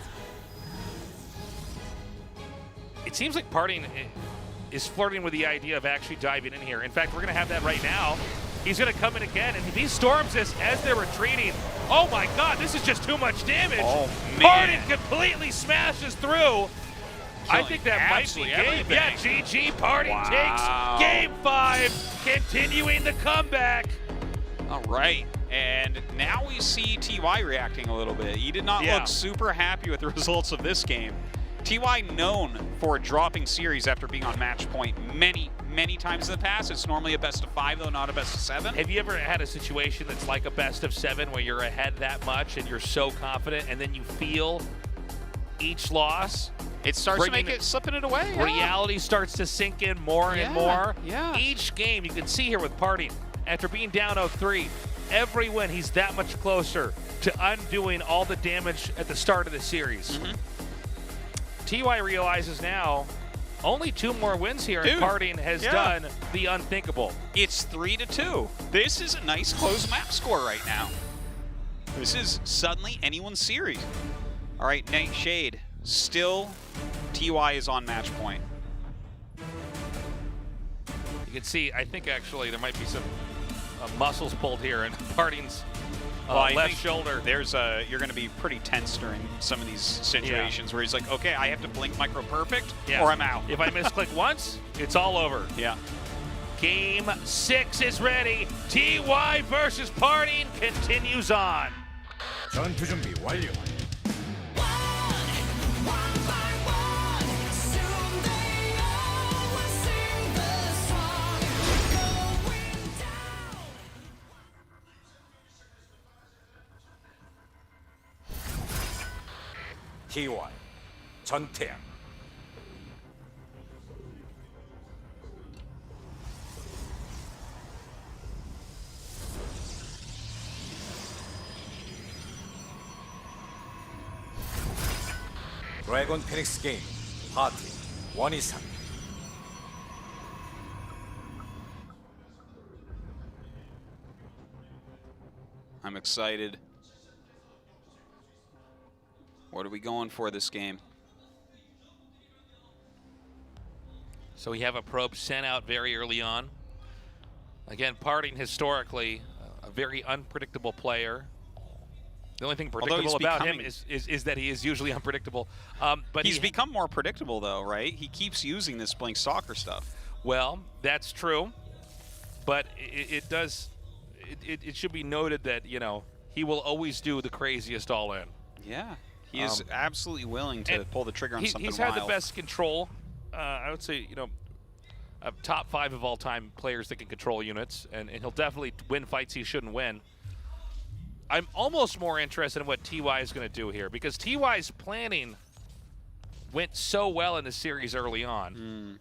It seems like PartinG is flirting with the idea of actually diving in here. In fact, we're going to have that right now. He's going to come in again, and if he storms this as they're retreating, oh my god, this is just too much damage. Oh, man. PartinG completely smashes through. I think that might be game. Yeah, GG. PartinG takes game 5, continuing the comeback. All right, and now we see TY reacting a little bit. He did not look super happy with the results of this game. TY known for dropping series after being on match point many times in the past. It's normally a best of 5, though, not a best of 7. Have you ever had a situation that's like a best of 7 where you're ahead that much and you're so confident, and then you feel each loss? It starts to make it, slipping it away. Reality starts to sink in more and more. Yeah. Each game, you can see here with PartinG, after being down 0-3, every win, he's that much closer to undoing all the damage at the start of the series. TY realizes now only 2 more wins here, and PartinG has done the unthinkable. It's 3-2. This is a nice close map score right now. This is suddenly anyone's series. All right, Nightshade. Still, TY is on match point. You can see, I think actually there might be some muscles pulled here in PartinG's left shoulder. There's you're going to be pretty tense during some of these situations where he's like, okay, I have to blink micro perfect or I'm out. If I misclick once, it's all over. Yeah. Game 6 is ready. TY versus PartinG continues on. 전투 준비 완료. TY 전태양. 드래곤 피닉스 게임 파티 1 이상. I'm excited. What are we going for this game? So we have a probe sent out very early on. Again, PartinG historically a very unpredictable player. The only thing predictable about him is that he is usually unpredictable. But he's become more predictable, though, right? He keeps using this Blink Stalker stuff. Well, that's true. But it should be noted that, you know, he will always do the craziest all-in. Yeah. He is absolutely willing to pull the trigger on something wild. He's had the best control. I would say, you know, top 5 of all time players that can control units, and he'll definitely win fights he shouldn't win. I'm almost more interested in what TY is going to do here, because TY is planning went so well in the series early on.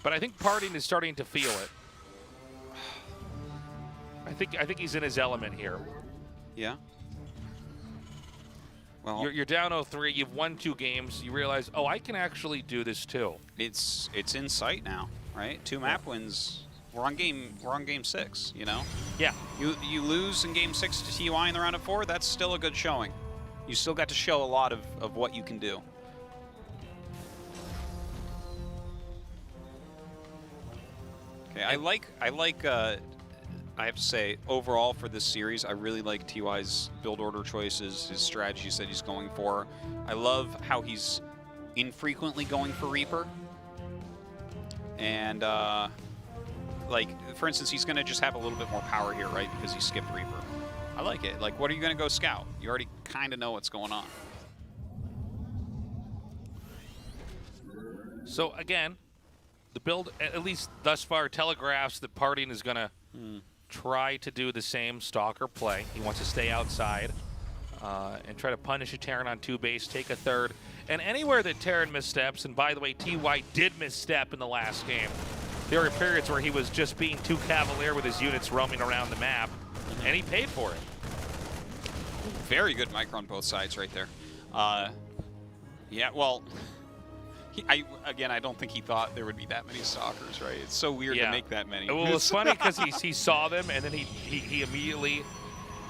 But I think PartinG is starting to feel it. I think he's in his element here. Yeah. Well, you're down 0-3. You've won 2 games. You realize, oh, I can actually do this too. It's in sight now, right? 2 map wins. We're on game 6. You know. Yeah. You lose in game 6 to TY in the round of 4. That's still a good showing. You still got to show a lot of what you can do. Okay, I have to say, overall for this series, I really like TY's build order choices, his strategies that he's going for. I love how he's infrequently going for Reaper. And, like, for instance, he's going to just have a little bit more power here, right, because he skipped Reaper. I like it. Like, what are you going to go scout? You already kind of know what's going on. So, again, the build, at least thus far, telegraphs that PartinG is going to try to do the same Stalker play. He wants to stay outside and try to punish a Terran on 2 base, take a third. And anywhere that Terran missteps, and by the way, TY did misstep in the last game. There were periods where he was just being too cavalier with his units roaming around the map, and he paid for it. Very good micro on both sides right there. Yeah, well, I don't think he thought there would be that many Stalkers, right? It's so weird to make that many. Well, it's funny because he saw them, and then he immediately,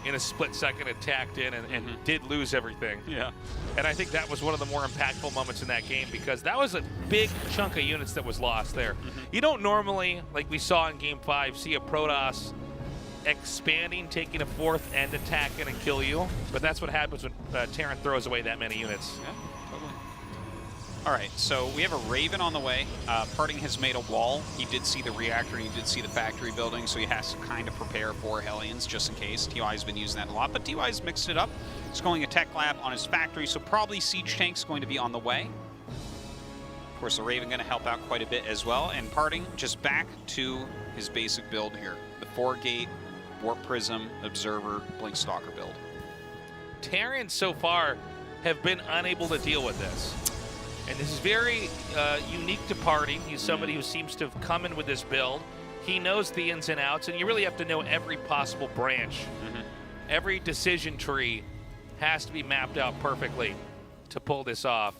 in a split second, attacked in and did lose everything. Yeah. And I think that was one of the more impactful moments in that game because that was a big chunk of units that was lost there. You don't normally, like we saw in Game 5, see a Protoss expanding, taking a 4th, and attacking and kill you. But that's what happens when Terran throws away that many units. Yeah, totally. All right, so we have a Raven on the way. PartinG has made a wall. He did see the reactor, he did see the factory building, so he has to kind of prepare for Hellions just in case. TY has been using that a lot, but TY's mixed it up. He's going a tech lab on his factory, so probably Siege Tank's going to be on the way. Of course, the Raven going to help out quite a bit as well, and PartinG just back to his basic build here. The 4-gate, Warp Prism, Observer, Blink Stalker build. Terrans so far have been unable to deal with this. And this is very unique to PartinG. He's somebody who seems to have come in with this build. He knows the ins and outs, and you really have to know every possible branch. Every decision tree has to be mapped out perfectly to pull this off.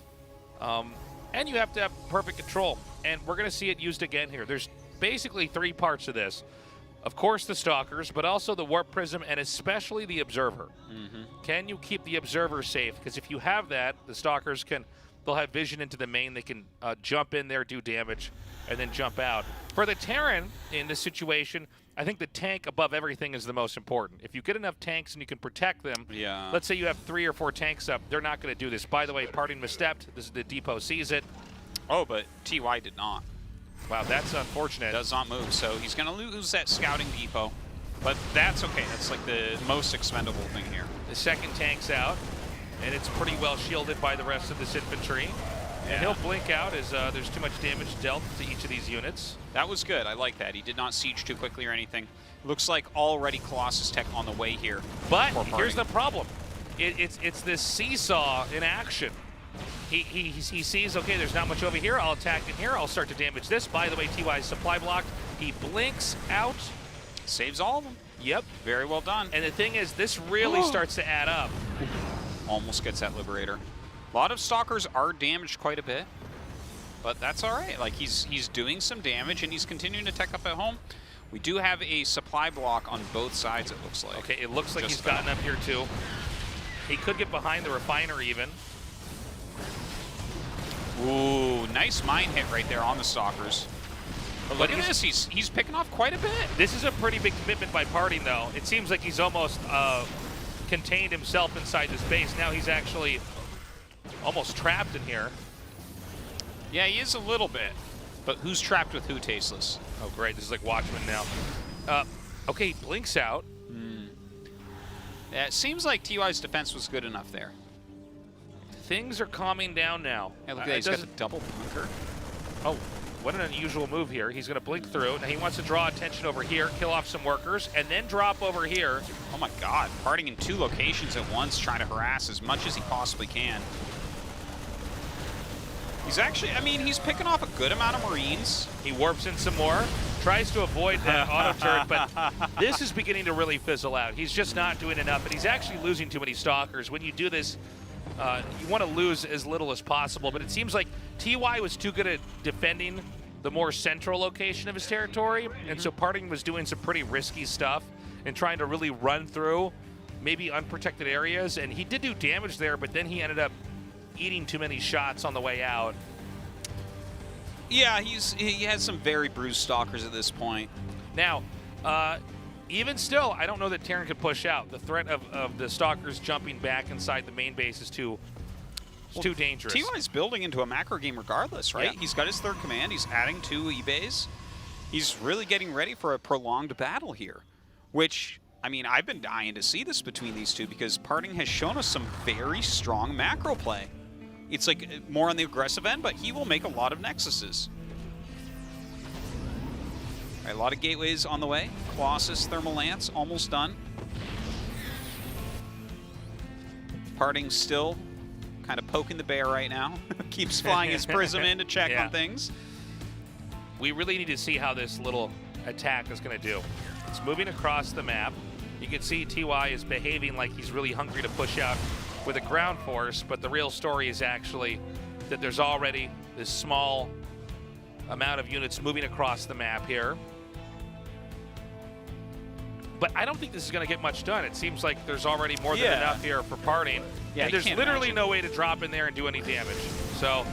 And you have to have perfect control. And we're going to see it used again here. There's basically 3 parts to this. Of course, the Stalkers, but also the Warp Prism, and especially the Observer. Can you keep the Observer safe? Because if you have that, the Stalkers can... They'll have vision into the main. They can jump in there, do damage, and then jump out. For the Terran in this situation, I think the tank above everything is the most important. If you get enough tanks and you can protect them, let's say you have 3 or 4 tanks up, they're not going to do this. By the way, PartinG misstepped. This is the depot sees it. Oh, but TY did not. Wow, that's unfortunate. Does not move, so he's going to lose that scouting depot. But that's okay. That's like the most expendable thing here. The second tank's out. And it's pretty well shielded by the rest of this infantry. And he'll blink out as there's too much damage dealt to each of these units. That was good. I like that. He did not siege too quickly or anything. Looks like already Colossus Tech on the way here. But here's the problem. It's this seesaw in action. He sees, okay, there's not much over here. I'll attack in here. I'll start to damage this. By the way, TY's supply blocked. He blinks out. Saves all of them. Yep. Very well done. And the thing is, this really starts to add up. Almost gets that Liberator. A lot of Stalkers are damaged quite a bit, but that's all right. Like, he's doing some damage, and he's continuing to tech up at home. We do have a supply block on both sides, it looks like. Okay, it looks like he's gotten up here, too. He could get behind the refinery, even. Ooh, nice mine hit right there on the Stalkers. But look at this, he's picking off quite a bit. This is a pretty big commitment by PartinG, though. It seems like he's almost contained himself inside this base. Now he's actually almost trapped in here. Yeah, he is a little bit. But who's trapped with who, Tasteless? Oh, great. This is like Watchmen now. Okay, blinks out. Yeah, it seems like TY's defense was good enough there. Things are calming down now. Yeah, look at that. He's got a double bunker. Oh, what an unusual move here. He's going to blink through. Now he wants to draw attention over here, kill off some workers, and then drop over here. Oh my god, PartinG in 2 locations at once, trying to harass as much as he possibly can. He's actually, I mean, he's picking off a good amount of Marines. He warps in some more, tries to avoid that auto turret, but this is beginning to really fizzle out. He's just not doing enough, and he's actually losing too many stalkers. When you do this, you want to lose as little as possible, but it seems like TY was too good at defending the more central location of his territory, and so PartinG was doing some pretty risky stuff and trying to really run through maybe unprotected areas, and he did do damage there, but then he ended up eating too many shots on the way out. Yeah, he has some very bruised stalkers at this point. Now, even still, I don't know that Terran could push out. The threat of the stalkers jumping back inside the main base is too dangerous. TY's building into a macro game regardless, right? Yeah. He's got his third command. He's adding 2 eBays. He's really getting ready for a prolonged battle here, which, I mean, I've been dying to see this between these two because PartinG has shown us some very strong macro play. It's like more on the aggressive end, but he will make a lot of Nexuses. All right, a lot of gateways on the way. Colossus, Thermal Lance, almost done. PartinG still kind of poking the bear right now. Keeps flying his Prism in to check on things. We really need to see how this little attack is going to do. It's moving across the map. You can see TY is behaving like he's really hungry to push out with a ground force, but the real story is actually that there's already this small amount of units moving across the map here. But I don't think this is going to get much done. It seems like there's already more than enough here for PartinG. Yeah, and there's literally no way to drop in there and do any damage. So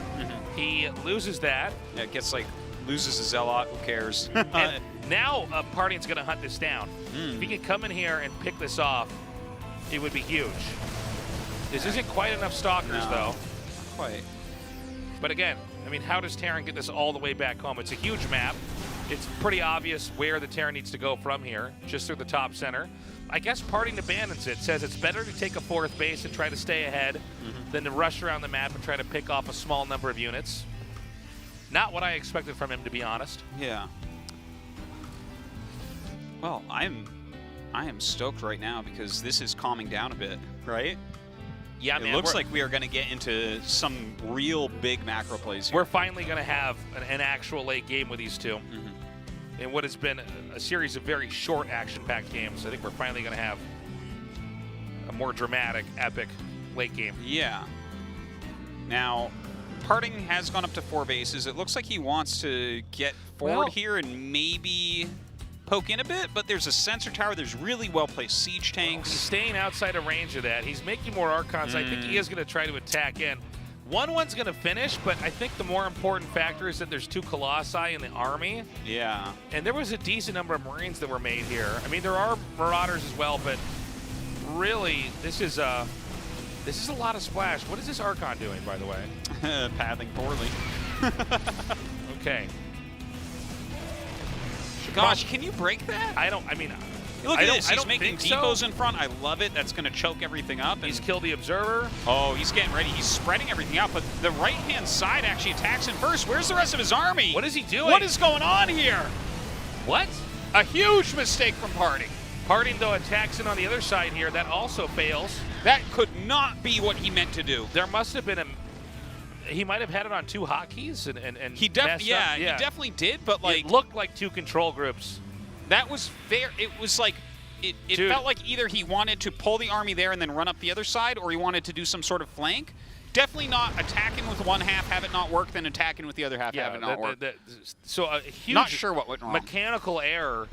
he loses that. Yeah, it gets like, loses a Zealot, who cares? And now PartinG's going to hunt this down. If he can come in here and pick this off, it would be huge. This isn't quite enough stalkers, though. Not quite. But again, I mean, how does Terran get this all the way back home? It's a huge map. It's pretty obvious where the Terran needs to go from here, just through the top center. I guess PartinG abandons it, says it's better to take a 4th base and try to stay ahead than to rush around the map and try to pick off a small number of units. Not what I expected from him, to be honest. Yeah. Well, I am stoked right now because this is calming down a bit, right? Yeah, man. It looks like we are going to get into some real big macro plays here. We're finally going to have an actual late game with these two. In what has been a series of very short action-packed games, I think we're finally going to have a more dramatic, epic late game. Yeah. Now, PartinG has gone up to 4 bases. It looks like he wants to get forward here and maybe poke in a bit, but there's a sensor tower. There's really well-placed siege tanks. He's staying outside of range of that. He's making more Archons. I think he is going to try to attack in. One's going to finish, but I think the more important factor is that there's 2 Colossi in the army. Yeah. And there was a decent number of Marines that were made here. I mean, there are Marauders as well, but really, this is a lot of splash. What is this Archon doing, by the way? Pathing poorly. Okay. Gosh, can you break that? Look at this. He's making depots in front. I love it. That's going to choke everything up. And he's killed the Observer. Oh, he's getting ready. He's spreading everything out, but the right-hand side actually attacks in first. Where's the rest of his army? What is he doing? What is going on here? What? A huge mistake from PartinG. PartinG, though, attacks in on the other side here. That also fails. That could not be what he meant to do. There must have been he might have had it on 2 hotkeys and he definitely did, but like it looked like 2 control groups. That was fair. It was like it felt like either he wanted to pull the army there and then run up the other side, or he wanted to do some sort of flank. Definitely not attacking with one half, have it not work, then attacking with the other half, have it not work. So a huge not sure what went wrong. Mechanical error.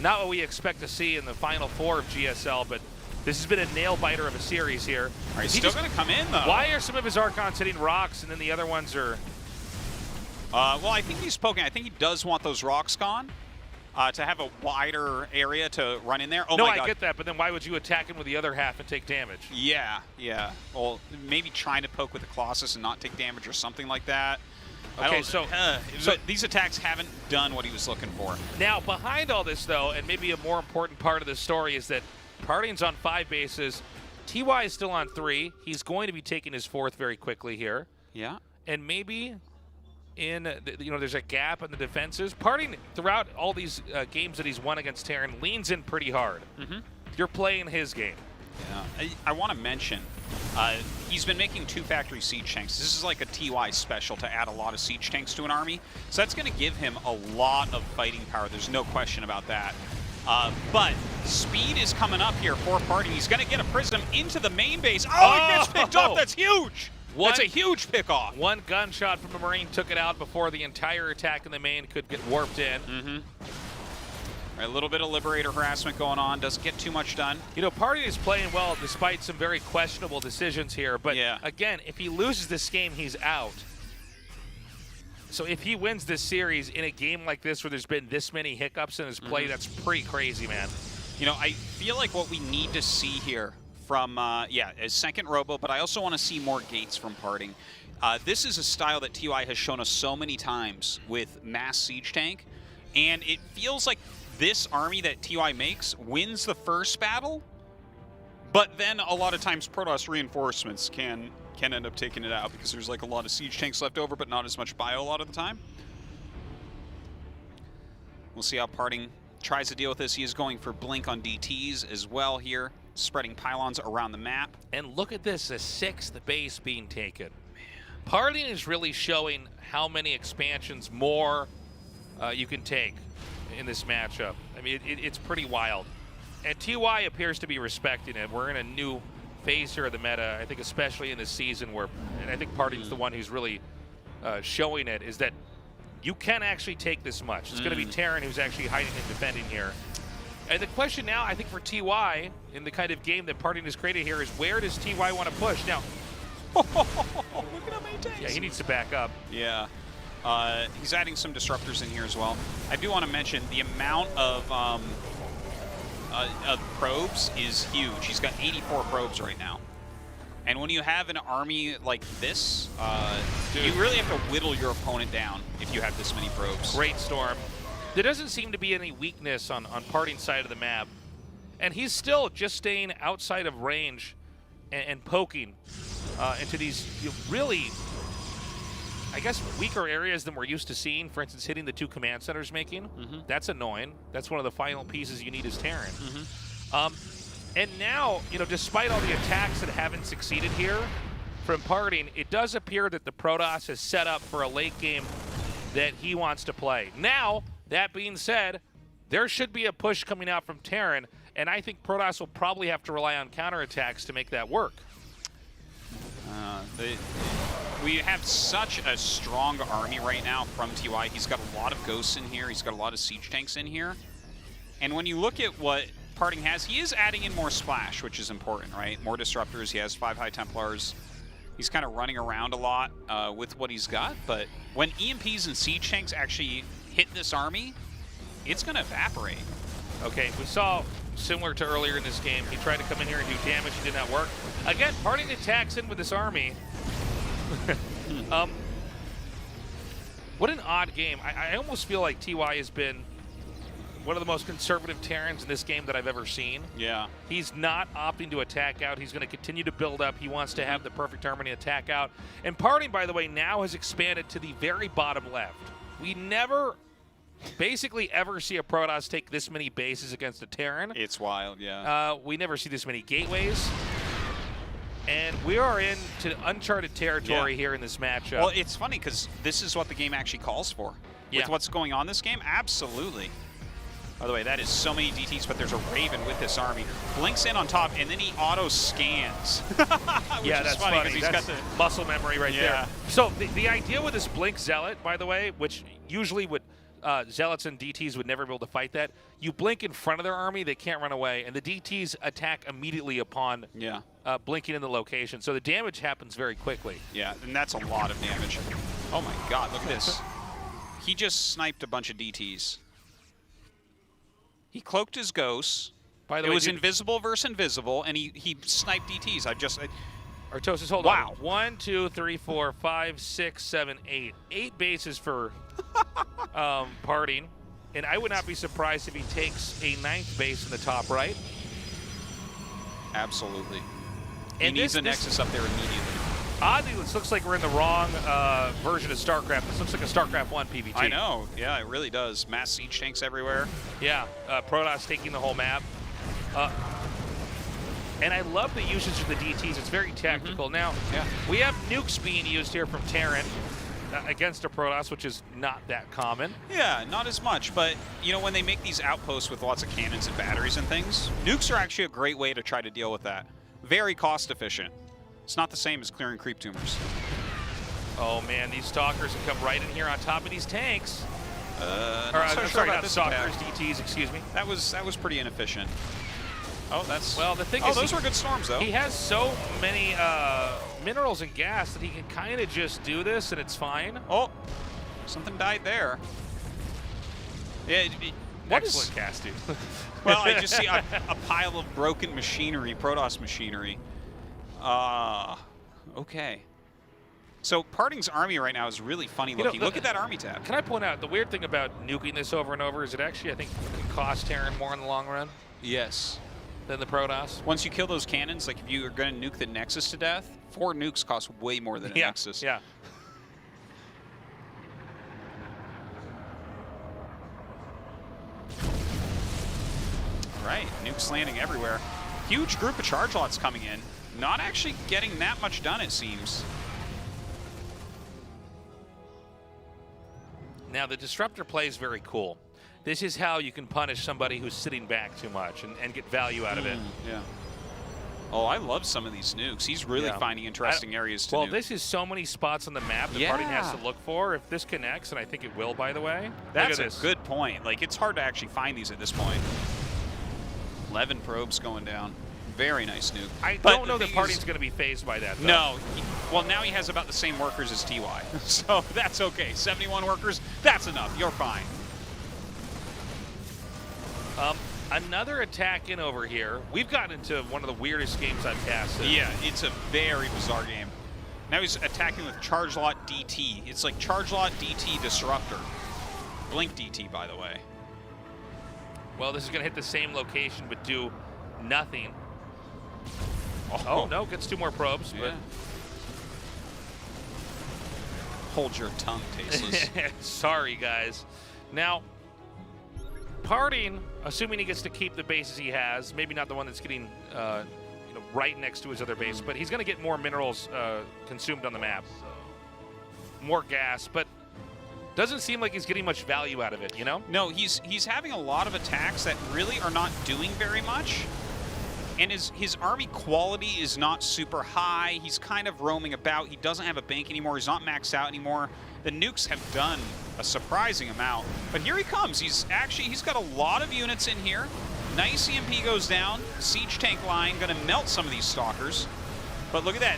Not what we expect to see in the final 4 of GSL, but this has been a nail-biter of a series here. He's still going to come in, though. Why are some of his Archons hitting rocks and then the other ones are... well, I think he's poking. I think he does want those rocks gone. To have a wider area to run in there. Oh, no, my God. I get that, but then why would you attack him with the other half and take damage? Yeah. Well, maybe trying to poke with the Colossus and not take damage or something like that. Okay, so these attacks haven't done what he was looking for. Now, behind all this, though, and maybe a more important part of the story is that PartinG's on 5 bases. TY is still on 3. He's going to be taking his 4th very quickly here. Yeah. And maybe... there's a gap in the defenses. PartinG, throughout all these games that he's won against Terran, leans in pretty hard. You're playing his game. Yeah, I want to mention, he's been making 2 factory siege tanks. This is like a TY special to add a lot of siege tanks to an army. So that's going to give him a lot of fighting power. There's no question about that. But speed is coming up here for PartinG. He's going to get a Prism into the main base. Oh, it gets picked off. That's huge. That's a huge pick-off. One gunshot from a Marine took it out before the entire attack in the main could get warped in. A little bit of Liberator harassment going on. Doesn't get too much done. You know, PartinG is playing well despite some very questionable decisions here. But again, if he loses this game, he's out. So if he wins this series in a game like this where there's been this many hiccups in his play, that's pretty crazy, man. You know, I feel like what we need to see here from, a second Robo, but I also want to see more gates from PartinG. This is a style that TY has shown us so many times with Mass Siege Tank, and it feels like this army that TY makes wins the first battle, but then a lot of times Protoss reinforcements can end up taking it out because there's like a lot of siege tanks left over, but not as much bio a lot of the time. We'll see how PartinG tries to deal with this. He is going for Blink on DTs as well here, spreading pylons around the map. And look at this, a 6th base being taken. PartinG is really showing how many expansions more you can take in this matchup. I mean, it's pretty wild. And TY appears to be respecting it. We're in a new phase here of the meta, I think especially in this season where, and I think PartinG's the one who's really showing it, is that you can actually take this much. It's going to be Terran who's actually hiding and defending here. And the question now, I think for TY, in the kind of game that PartinG has created here, is where does TY want to push? Now, look at how many tanks. Yeah, he needs to back up. Yeah. He's adding some disruptors in here as well. I do want to mention the amount of probes is huge. He's got 84 probes right now. And when you have an army like this, you really have to whittle your opponent down if you have this many probes. Great Storm. There doesn't seem to be any weakness on PartinG's side of the map. And he's still just staying outside of range and poking into these really, I guess, weaker areas than we're used to seeing. For instance, hitting the 2 command centers making. That's annoying. That's one of the final pieces you need as Terran. And now, you know, despite all the attacks that haven't succeeded here from PartinG, it does appear that the Protoss is set up for a late game that he wants to play. Now, that being said, there should be a push coming out from Terran, and I think Protoss will probably have to rely on counterattacks to make that work. We have such a strong army right now from TY. He's got a lot of ghosts in here. He's got a lot of siege tanks in here. And when you look at what PartinG has, he is adding in more splash, which is important, right? More disruptors. He has 5 High Templars. He's kind of running around a lot with what he's got. But when EMPs and siege tanks actually hit this army, it's going to evaporate. Okay, we saw, similar to earlier in this game, he tried to come in here and do damage. It did not work. Again, PartinG attacks in with this army. What an odd game. I almost feel like TY has been one of the most conservative Terrans in this game that I've ever seen. Yeah. He's not opting to attack out. He's going to continue to build up. He wants to have the perfect harmony attack out. And PartinG, by the way, now has expanded to the very bottom left. We never basically ever see a Protoss take this many bases against a Terran. It's wild, yeah. We never see this many gateways. And we are into uncharted territory here in this matchup. Well, it's funny because this is what the game actually calls for. With what's going on this game, absolutely. By the way, that is so many DTs, but there's a Raven with this army. Blinks in on top, and then he auto-scans. Yeah, that's funny because he's got the muscle memory right there. So the idea with this Blink Zealot, by the way, which usually would Zealots and DTs would never be able to fight that. You blink in front of their army, they can't run away, and the DTs attack immediately upon blinking in the location. So the damage happens very quickly. Yeah, and that's a lot of damage. Oh my god, look at this. He just sniped a bunch of DTs. He cloaked his ghosts. By the way, it was invisible versus invisible, and he sniped DTs. Artosis, hold on. 1, 2, 3, 4, 5, 6, 7, 8. 8 bases for PartinG. And I would not be surprised if he takes a 9th base in the top right. Absolutely. He needs a Nexus up there immediately. Oddly, this looks like we're in the wrong version of Starcraft. This looks like a Starcraft 1 PvT. I know. Yeah, it really does. Mass siege tanks everywhere. Yeah. Protoss taking the whole map. And I love the usage of the DTs. It's very tactical. Now, we have nukes being used here from Terran against a Protoss, which is not that common. Yeah, not as much, but you know, when they make these outposts with lots of cannons and batteries and things, nukes are actually a great way to try to deal with that. Very cost efficient. It's not the same as clearing creep tumors. Oh man, these stalkers have come right in here on top of these tanks. Sorry, not stalkers, DTs, excuse me. That was pretty inefficient. Oh, that's... Well, the thing is... those were good storms, though. He has so many minerals and gas that he can kind of just do this, and it's fine. Oh, something died there. Yeah, excellent casting. Well, I just see a pile of broken machinery, Protoss machinery. Okay. So PartinG's army right now is really funny looking. Look at that army tab. Can I point out, the weird thing about nuking this over and over is it actually, I think, can cost Terran more in the long run? Yes. Than the Protoss. Once you kill those cannons, like if you are going to nuke the Nexus to death, 4 nukes cost way more than a Nexus. Yeah. All right, nukes landing everywhere. Huge group of charge lots coming in. Not actually getting that much done, it seems. Now, the Disruptor play is very cool. This is how you can punish somebody who's sitting back too much and get value out of it. Yeah. Oh, I love some of these nukes. He's really finding interesting areas to nuke. This is so many spots on the map the party has to look for. If this connects, and I think it will, by the way. That's a good point. Like, it's hard to actually find these at this point. 11 probes going down. Very nice nuke. I don't know that PartinG's going to be phased by that, though. No. Well, now he has about the same workers as TY. So that's okay. 71 workers, that's enough. You're fine. Another attack in over here. We've gotten into one of the weirdest games I've casted. Yeah, it's a very bizarre game. Now he's attacking with Charge Lot DT. It's like Charge Lot DT Disruptor. Blink DT, by the way. Well, this is going to hit the same location but do nothing. Oh, no, gets 2 more probes. Yeah. Hold your tongue, Tasteless. Sorry, guys. Now, PartinG, assuming he gets to keep the bases he has, maybe not the one that's getting right next to his other base, but he's going to get more minerals consumed on the map. More gas, but doesn't seem like he's getting much value out of it, you know? No, he's having a lot of attacks that really are not doing very much. And his army quality is not super high. He's kind of roaming about. He doesn't have a bank anymore. He's not maxed out anymore. The nukes have done a surprising amount. But here he comes. He's got a lot of units in here. Nice EMP goes down. Siege tank line going to melt some of these stalkers. But look at that.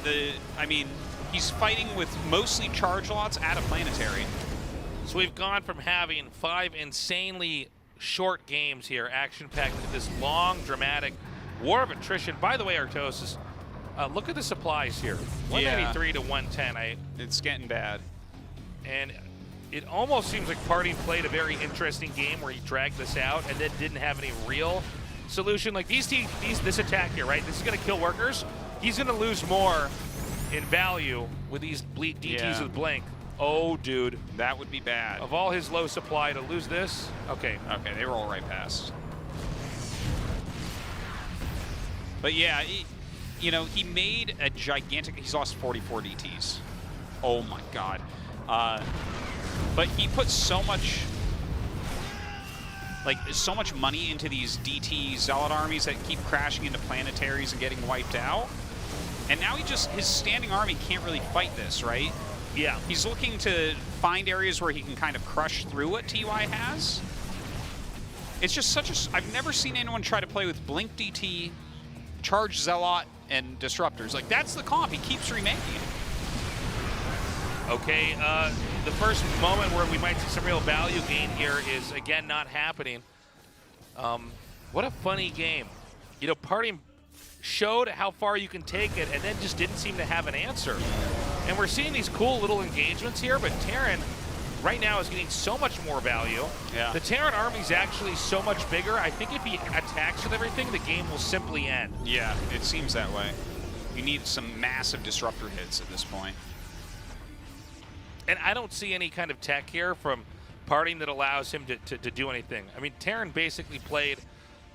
I mean, he's fighting with mostly charge lots at a planetary. So we've gone from having 5 insanely short games here, action-packed, to this long, dramatic war of attrition. By the way, Artosis, look at the supplies here. 193 to 110. It's getting bad. And it almost seems like PartinG played a very interesting game where he dragged this out and then didn't have any real solution. Like this attack here, right? This is going to kill workers. He's going to lose more in value with these DTs with Blink. Oh, dude. That would be bad. Of all his low supply to lose this? Okay. Okay, they roll right past. But yeah, he made a gigantic... He's lost 44 DTs. Oh my god. But he put so much... so much money into these DT Zealot armies that keep crashing into planetaries and getting wiped out. And now his standing army can't really fight this, right? Yeah. He's looking to find areas where he can kind of crush through what TY has. It's just such a... I've never seen anyone try to play with Blink DT, Charge Zealot, and Disruptors. Like, that's the comp. He keeps remaking it. Okay, the first moment where we might see some real value gain here is, again, not happening. What a funny game. PartinG showed how far you can take it and then just didn't seem to have an answer. And we're seeing these cool little engagements here, but Terran right now is getting so much more value. Yeah. The Terran army's actually so much bigger. I think if he attacks with everything, the game will simply end. Yeah, it seems that way. You need some massive disruptor hits at this point. And I don't see any kind of tech here from PartinG that allows him to do anything. I mean, Terran basically played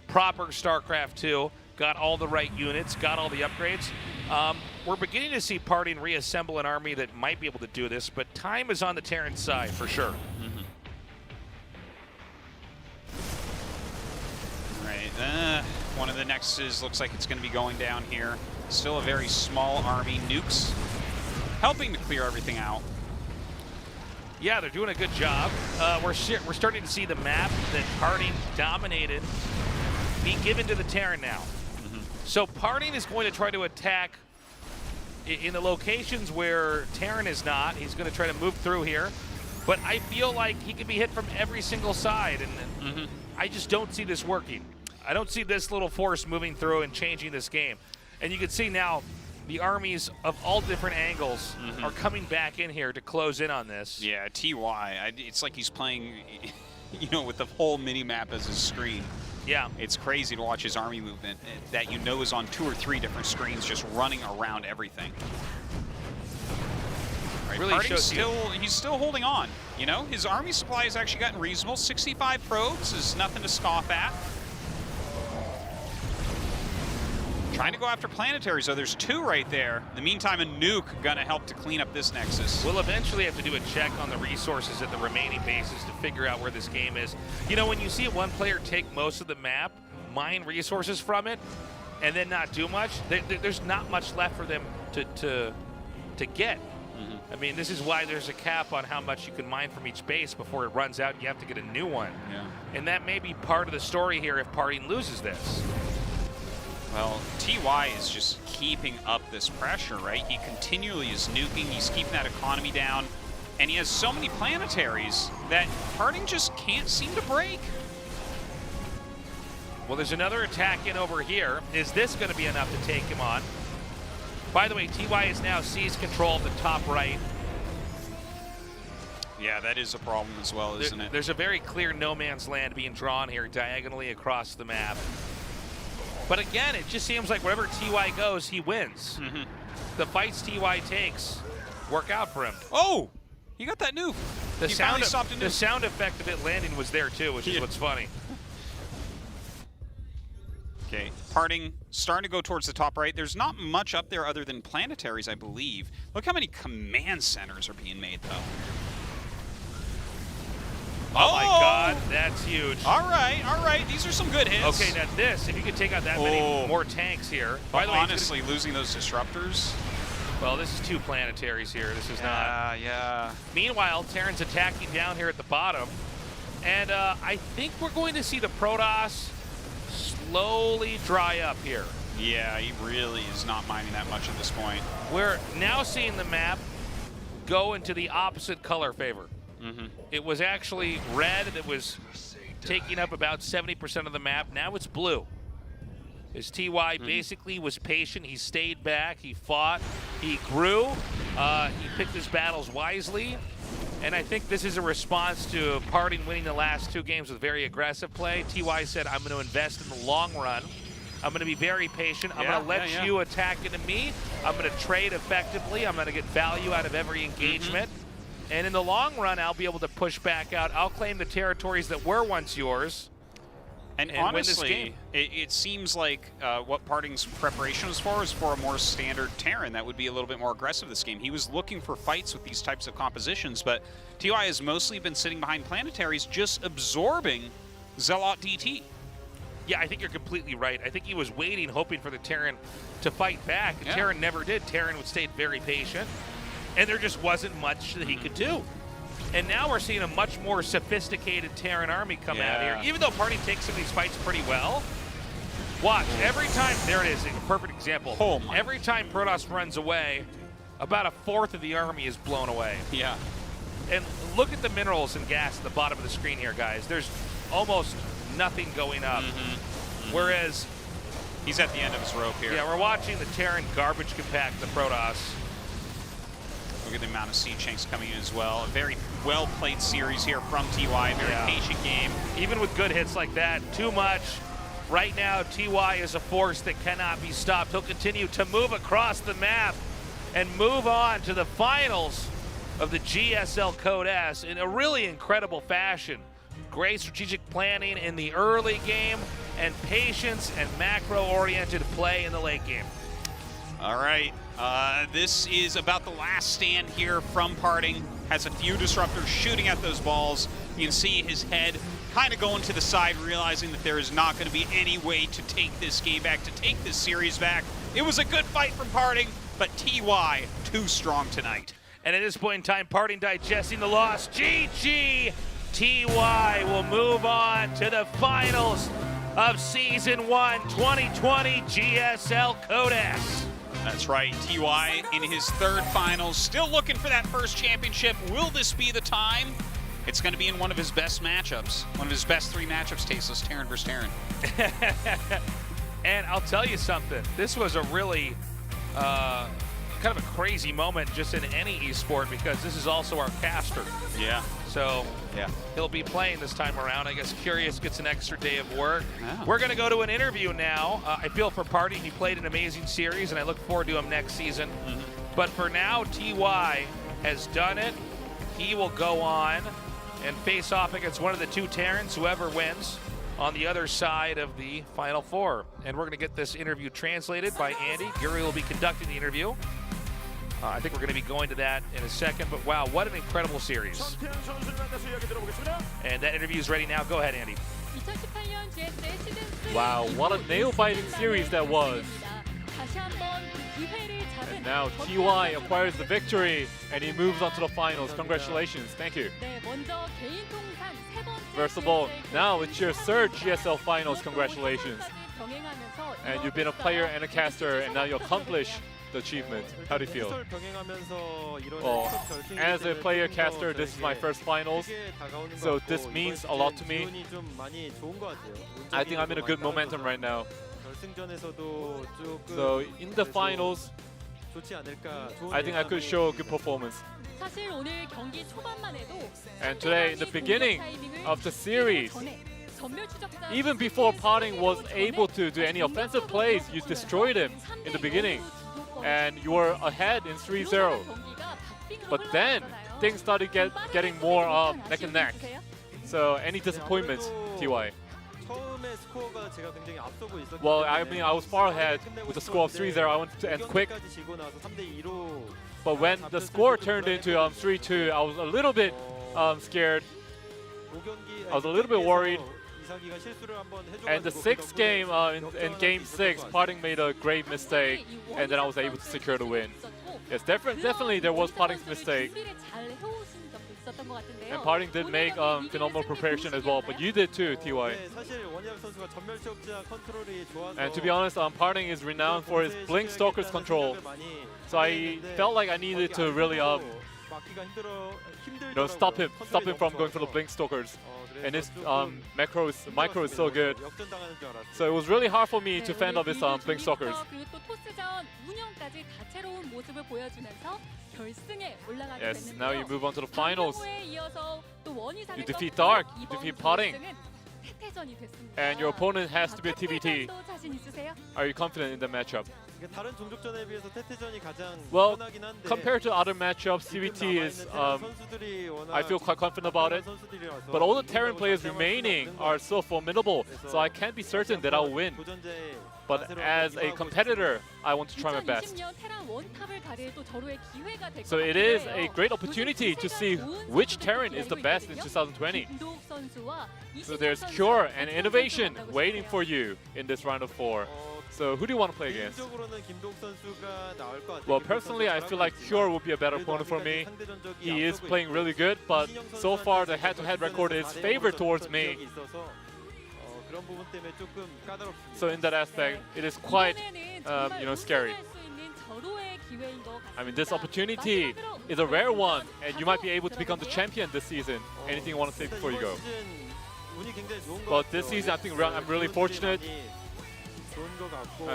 proper Starcraft 2, got all the right units, got all the upgrades. We're beginning to see PartinG reassemble an army that might be able to do this, but time is on the Terran side for sure. Right, one of the nexuses looks like it's going to be going down here. Still a very small army. Nukes helping to clear everything out. Yeah, they're doing a good job. We're starting to see the map that PartinG dominated be given to the Terran now. So PartinG is going to try to attack in the locations where Terran is not. He's going to try to move through here. But I feel like he can be hit from every single side, and I just don't see this working. I don't see this little force moving through and changing this game. And you can see now the armies of all different angles are coming back in here to close in on this. Yeah, TY, it's like he's playing, you know, with the whole mini-map as his screen. Yeah. It's crazy to watch his army movement that you know is on 2 or 3 different screens just running around everything. Right, Really shows he's still holding on. You know, his army supply has actually gotten reasonable. 65 probes is nothing to scoff at. Trying to go after planetaries, though. There's 2 right there. In the meantime, a nuke gonna help to clean up this nexus. We'll eventually have to do a check on the resources at the remaining bases to figure out where this game is. You know, when you see one player take most of the map, mine resources from it, and then not do much, there's not much left for them to get. I mean, this is why there's a cap on how much you can mine from each base before it runs out and you have to get a new one. Yeah. And that may be part of the story here if PartinG loses this. Well, TY is just keeping up this pressure, right? He continually is nuking, he's keeping that economy down, and he has so many planetaries that PartinG just can't seem to break. Well, there's another attack in over here. Is this going to be enough to take him on? By the way, TY has now seized control of the top right. Yeah, that is a problem as well, isn't it? There's a very clear no man's land being drawn here diagonally across the map. But again, it just seems like wherever TY goes, he wins. The fights TY takes work out for him. Oh, he got that nuke. The sound effect of it landing was there too, which is what's funny. Okay, PartinG starting to go towards the top right. There's not much up there other than planetaries, I believe. Look how many command centers are being made, though. Oh my God, that's huge. All right, these are some good hits. Okay, now this, if you could take out that many more tanks here. By the way, honestly, losing those disruptors. Well, this is 2 planetaries here. This is not. Yeah. Meanwhile, Terran's attacking down here at the bottom. And I think we're going to see the Protoss slowly dry up here. Yeah, he really is not mining that much at this point. We're now seeing the map go into the opposite color favor. It was actually red that was taking up about 70% of the map. Now it's blue. As TY basically was patient, he stayed back, he fought, he grew, he picked his battles wisely, and I think this is a response to PartinG winning the last 2 games with very aggressive play. TY said, I'm going to invest in the long run. I'm going to be very patient. I'm going to let you attack into me. I'm going to trade effectively. I'm going to get value out of every engagement. And in the long run, I'll be able to push back out. I'll claim the territories that were once yours. And honestly, it seems like what PartinG's preparation was for a more standard Terran that would be a little bit more aggressive this game. He was looking for fights with these types of compositions, but TY has mostly been sitting behind planetaries, just absorbing Zealot DT. Yeah, I think you're completely right. I think he was waiting, hoping for the Terran to fight back. And Terran never did. Terran stayed very patient, and there just wasn't much that he could do. And now we're seeing a much more sophisticated Terran army come out here. Even though PartinG takes some of these fights pretty well, watch, every time, there it is, a perfect example. Every time Protoss runs away, about 1/4 of the army is blown away. Yeah. And look at the minerals and gas at the bottom of the screen here, guys. There's almost nothing going up. Whereas he's at the end of his rope here. Yeah, we're watching the Terran garbage compact the Protoss. Look at the amount of siege tanks coming in as well. A very well-played series here from TY, very patient game. Even with good hits like that, too much. Right now, TY is a force that cannot be stopped. He'll continue to move across the map and move on to the finals of the GSL Code S in a really incredible fashion. Great strategic planning in the early game, and patience and macro-oriented play in the late game. All right, this is about the last stand here from PartinG. Has a few disruptors shooting at those balls. You can see his head kind of going to the side, realizing that there is not going to be any way to take this game back, to take this series back. It was a good fight from PartinG, but TY too strong tonight. And at this point in time, PartinG digesting the loss. GG! TY will move on to the finals of Season 1 2020 GSL Codex. That's right, TY in his third finals, still looking for that first championship. Will this be the time? It's going to be in one of his best matchups, one of his best 3 matchups, Tasteless, Terran versus Terran. And I'll tell you something, this was a really kind of a crazy moment just in any esport, because this is also our caster. Yeah. So yeah, he'll be playing this time around. I guess Curious gets an extra day of work. Yeah. We're going to go to an interview now. I feel for PartinG. He played an amazing series, and I look forward to him next season. But for now, TY has done it. He will go on and face off against one of the 2 Terrans, whoever wins, on the other side of the Final 4. And we're going to get this interview translated by Andy. Guri will be conducting the interview. I think we're going to be going to that in a second, but wow, what an incredible series. And that interview is ready now. Go ahead, Andy. Wow, what a nail-biting series that was. And now TY acquires the victory, and he moves on to the finals. Congratulations. Thank you. First of all, now it's your 3rd GSL finals. Congratulations. And you've been a player and a caster, and now you accomplish the achievement. How do you feel? Well, as a player caster, this is my first finals, so this means a lot to me. I think I'm in a good momentum right now. So in the finals, I think I could show a good performance. And today, in the beginning of the series, even before PartinG was able to do any offensive plays, you destroyed him in the beginning. And you were ahead in 3-0. But then, things started getting more neck and neck. So, any disappointments, TY? Well, I mean, I was far ahead with a score of 3-0. I wanted to end quick. But when the score turned into 3-2, I was a little bit scared. I was a little bit worried. And the 6th game, in Game 6, PartinG made a grave mistake, and then I was able to secure the win. Yes, definitely there was PartinG's mistake. And PartinG did make phenomenal preparation as well, but you did too, TY. And to be honest, PartinG is renowned for his Blink Stalker's control. So I felt like I needed to really stop him from going for the Blink Stalkers. And his micro is so good. So it was really hard for me to fend off his Blink Stalkers. Yes, now you move on to the finals. You defeat Dark, you defeat PartinG. And your opponent has to be a TVT. Are you confident in the matchup? Well, compared to other matchups, CVT is, I feel quite confident about it. But all the Terran players remaining are so formidable, so I can't be certain that I'll win. But as a competitor, I want to try my best. So it is a great opportunity to see which Terran is the best in 2020. So there's Cure and Innovation waiting for you in this round of 4. So who do you want to play against? Well, personally, I feel like Cure would be a better opponent for me. He is playing really good, but so far the head-to-head record is favored towards me. So in that aspect, it is quite, scary. I mean, this opportunity is a rare one, and you might be able to become the champion this season. Anything you want to say before you go? But this season, I think I'm really fortunate.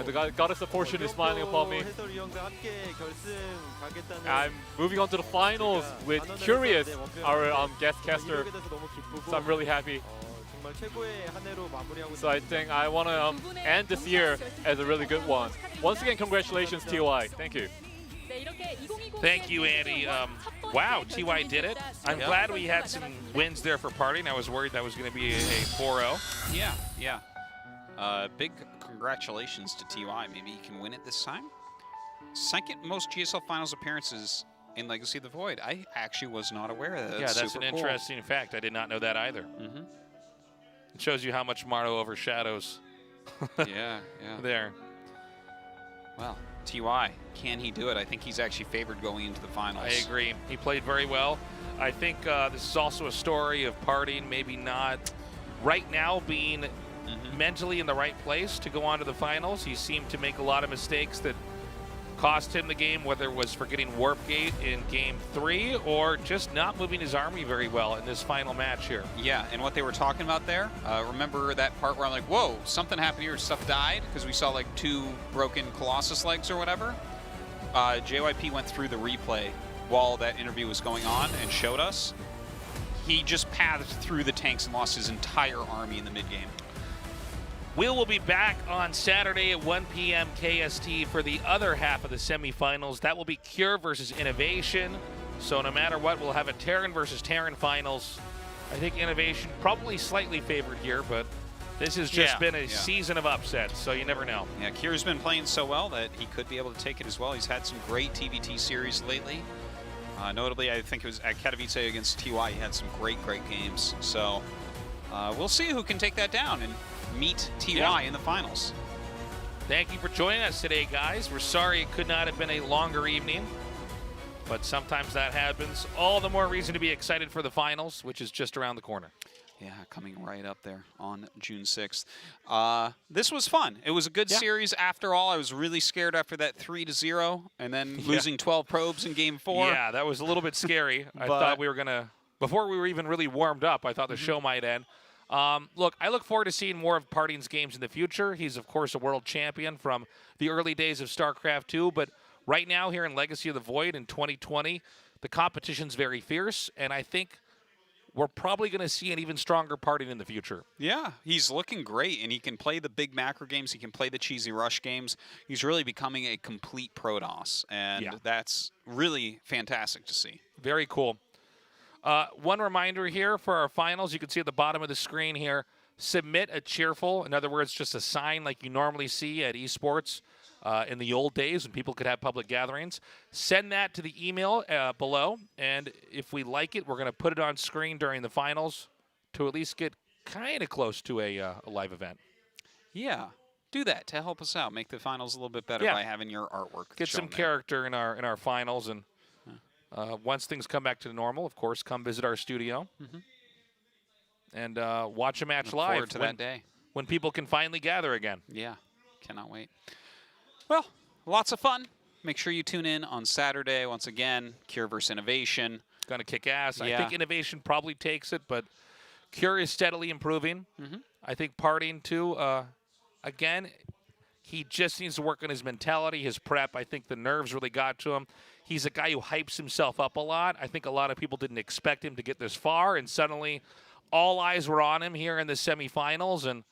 The goddess of fortune is smiling upon me. I'm moving on to the finals with Curious, our guest caster. So I'm really happy. So I think I want to end this year as a really good one. Once again, congratulations, TY. Thank you. Thank you, Andy. Wow, TY did it. I'm glad we had some wins there for PartinG. I was worried that was going to be a 4-0. Yeah. Big congratulations to TY. Maybe he can win it this time. Second most GSL Finals appearances in Legacy of the Void. I actually was not aware of that. Yeah, that's an interesting fact. I did not know that either. It shows you how much Marto overshadows. Yeah. There. Well, TY, can he do it? I think he's actually favored going into the finals. I agree. He played very well. I think this is also a story of PartinG maybe not right now being mentally in the right place to go on to the finals. He seemed to make a lot of mistakes that cost him the game, whether it was forgetting Warp Gate in Game 3 or just not moving his army very well in this final match here. Yeah, and what they were talking about there, remember that part where I'm like, whoa, something happened here, stuff died? Because we saw like 2 broken Colossus legs or whatever. JYP went through the replay while that interview was going on and showed us. He just pathed through the tanks and lost his entire army in the mid-game. Will be back on Saturday at 1 p.m. KST for the other half of the semifinals. That will be Cure versus Innovation. So no matter what, we'll have a Terran versus Terran finals. I think Innovation probably slightly favored here, but this has just been a season of upsets, so you never know. Yeah, Cure's been playing so well that he could be able to take it as well. He's had some great TVT series lately. Notably, I think it was at Katowice against TY. He had some great games. So we'll see who can take that down and meet TY in the finals. Thank you for joining us today, guys. We're sorry it could not have been a longer evening, but sometimes that happens. All the more reason to be excited for the finals, which is just around the corner. Yeah, coming right up there on June 6th. This was fun. It was a good series after all. I was really scared after that 3-0 and then losing 12 probes in Game 4. Yeah, that was a little bit scary. I thought we were going to, before we were even really warmed up, I thought the show might end. Look, I look forward to seeing more of PartinG's games in the future. He's, of course, a world champion from the early days of Starcraft 2, but right now here in Legacy of the Void in 2020, the competition's very fierce, and I think we're probably going to see an even stronger PartinG in the future. Yeah, he's looking great, and he can play the big macro games. He can play the cheesy rush games. He's really becoming a complete Protoss, and that's really fantastic to see. Very cool. One reminder here for our finals, you can see at the bottom of the screen here, submit a cheerful, in other words, just a sign like you normally see at esports in the old days when people could have public gatherings. Send that to the email below, and if we like it, we're going to put it on screen during the finals to at least get kind of close to a live event. Yeah, do that to help us out. Make the finals a little bit better by having your artwork. Get some character in our finals, and once things come back to normal, of course, come visit our studio and watch a match live. Forward to that day when people can finally gather again. Yeah, cannot wait. Well, lots of fun. Make sure you tune in on Saturday. Once again, Cure versus Innovation. Going to kick ass. I think Innovation probably takes it, but Cure is steadily improving. I think PartinG, too, again, he just needs to work on his mentality, his prep. I think the nerves really got to him. He's a guy who hypes himself up a lot. I think a lot of people didn't expect him to get this far, and suddenly all eyes were on him here in the semifinals, and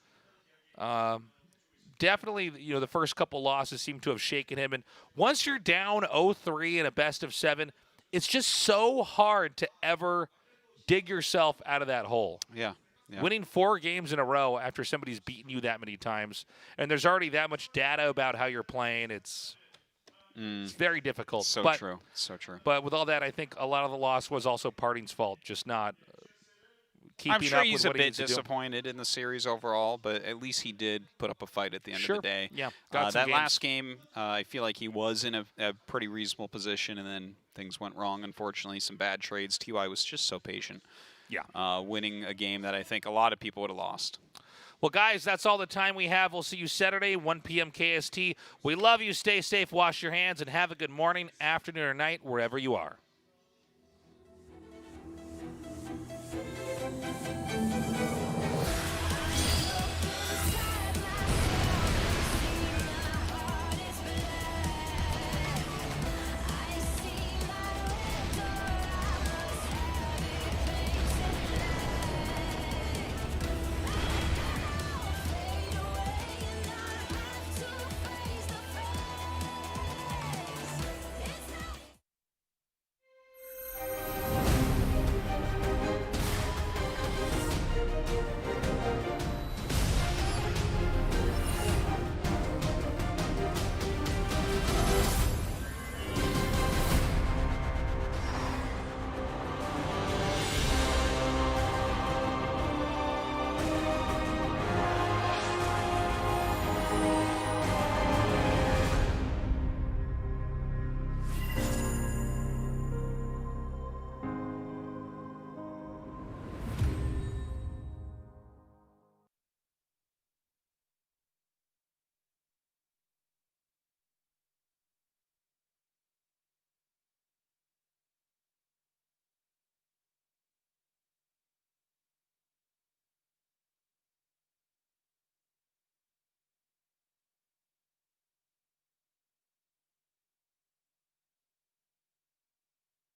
definitely, you know, the first couple losses seem to have shaken him. And once you're down 0-3 in a best of 7, it's just so hard to ever dig yourself out of that hole. Yeah. Winning 4 games in a row after somebody's beaten you that many times, and there's already that much data about how you're playing, it's very difficult. So true. So true. But with all that, I think a lot of the loss was also PartinG's fault, just not keeping I'm sure up he's with what a he bit needs to do. disappointed in the series overall, but at least he did put up a fight at the end of the day. Yeah, got some that games. last game, I feel like he was in a pretty reasonable position, and then things went wrong, unfortunately. Some bad trades. TY was just so patient. Yeah. Winning a game that I think a lot of people would have lost. Well, guys, that's all the time we have. We'll see you Saturday, 1 p.m. KST. We love you. Stay safe, wash your hands, and have a good morning, afternoon, or night, wherever you are.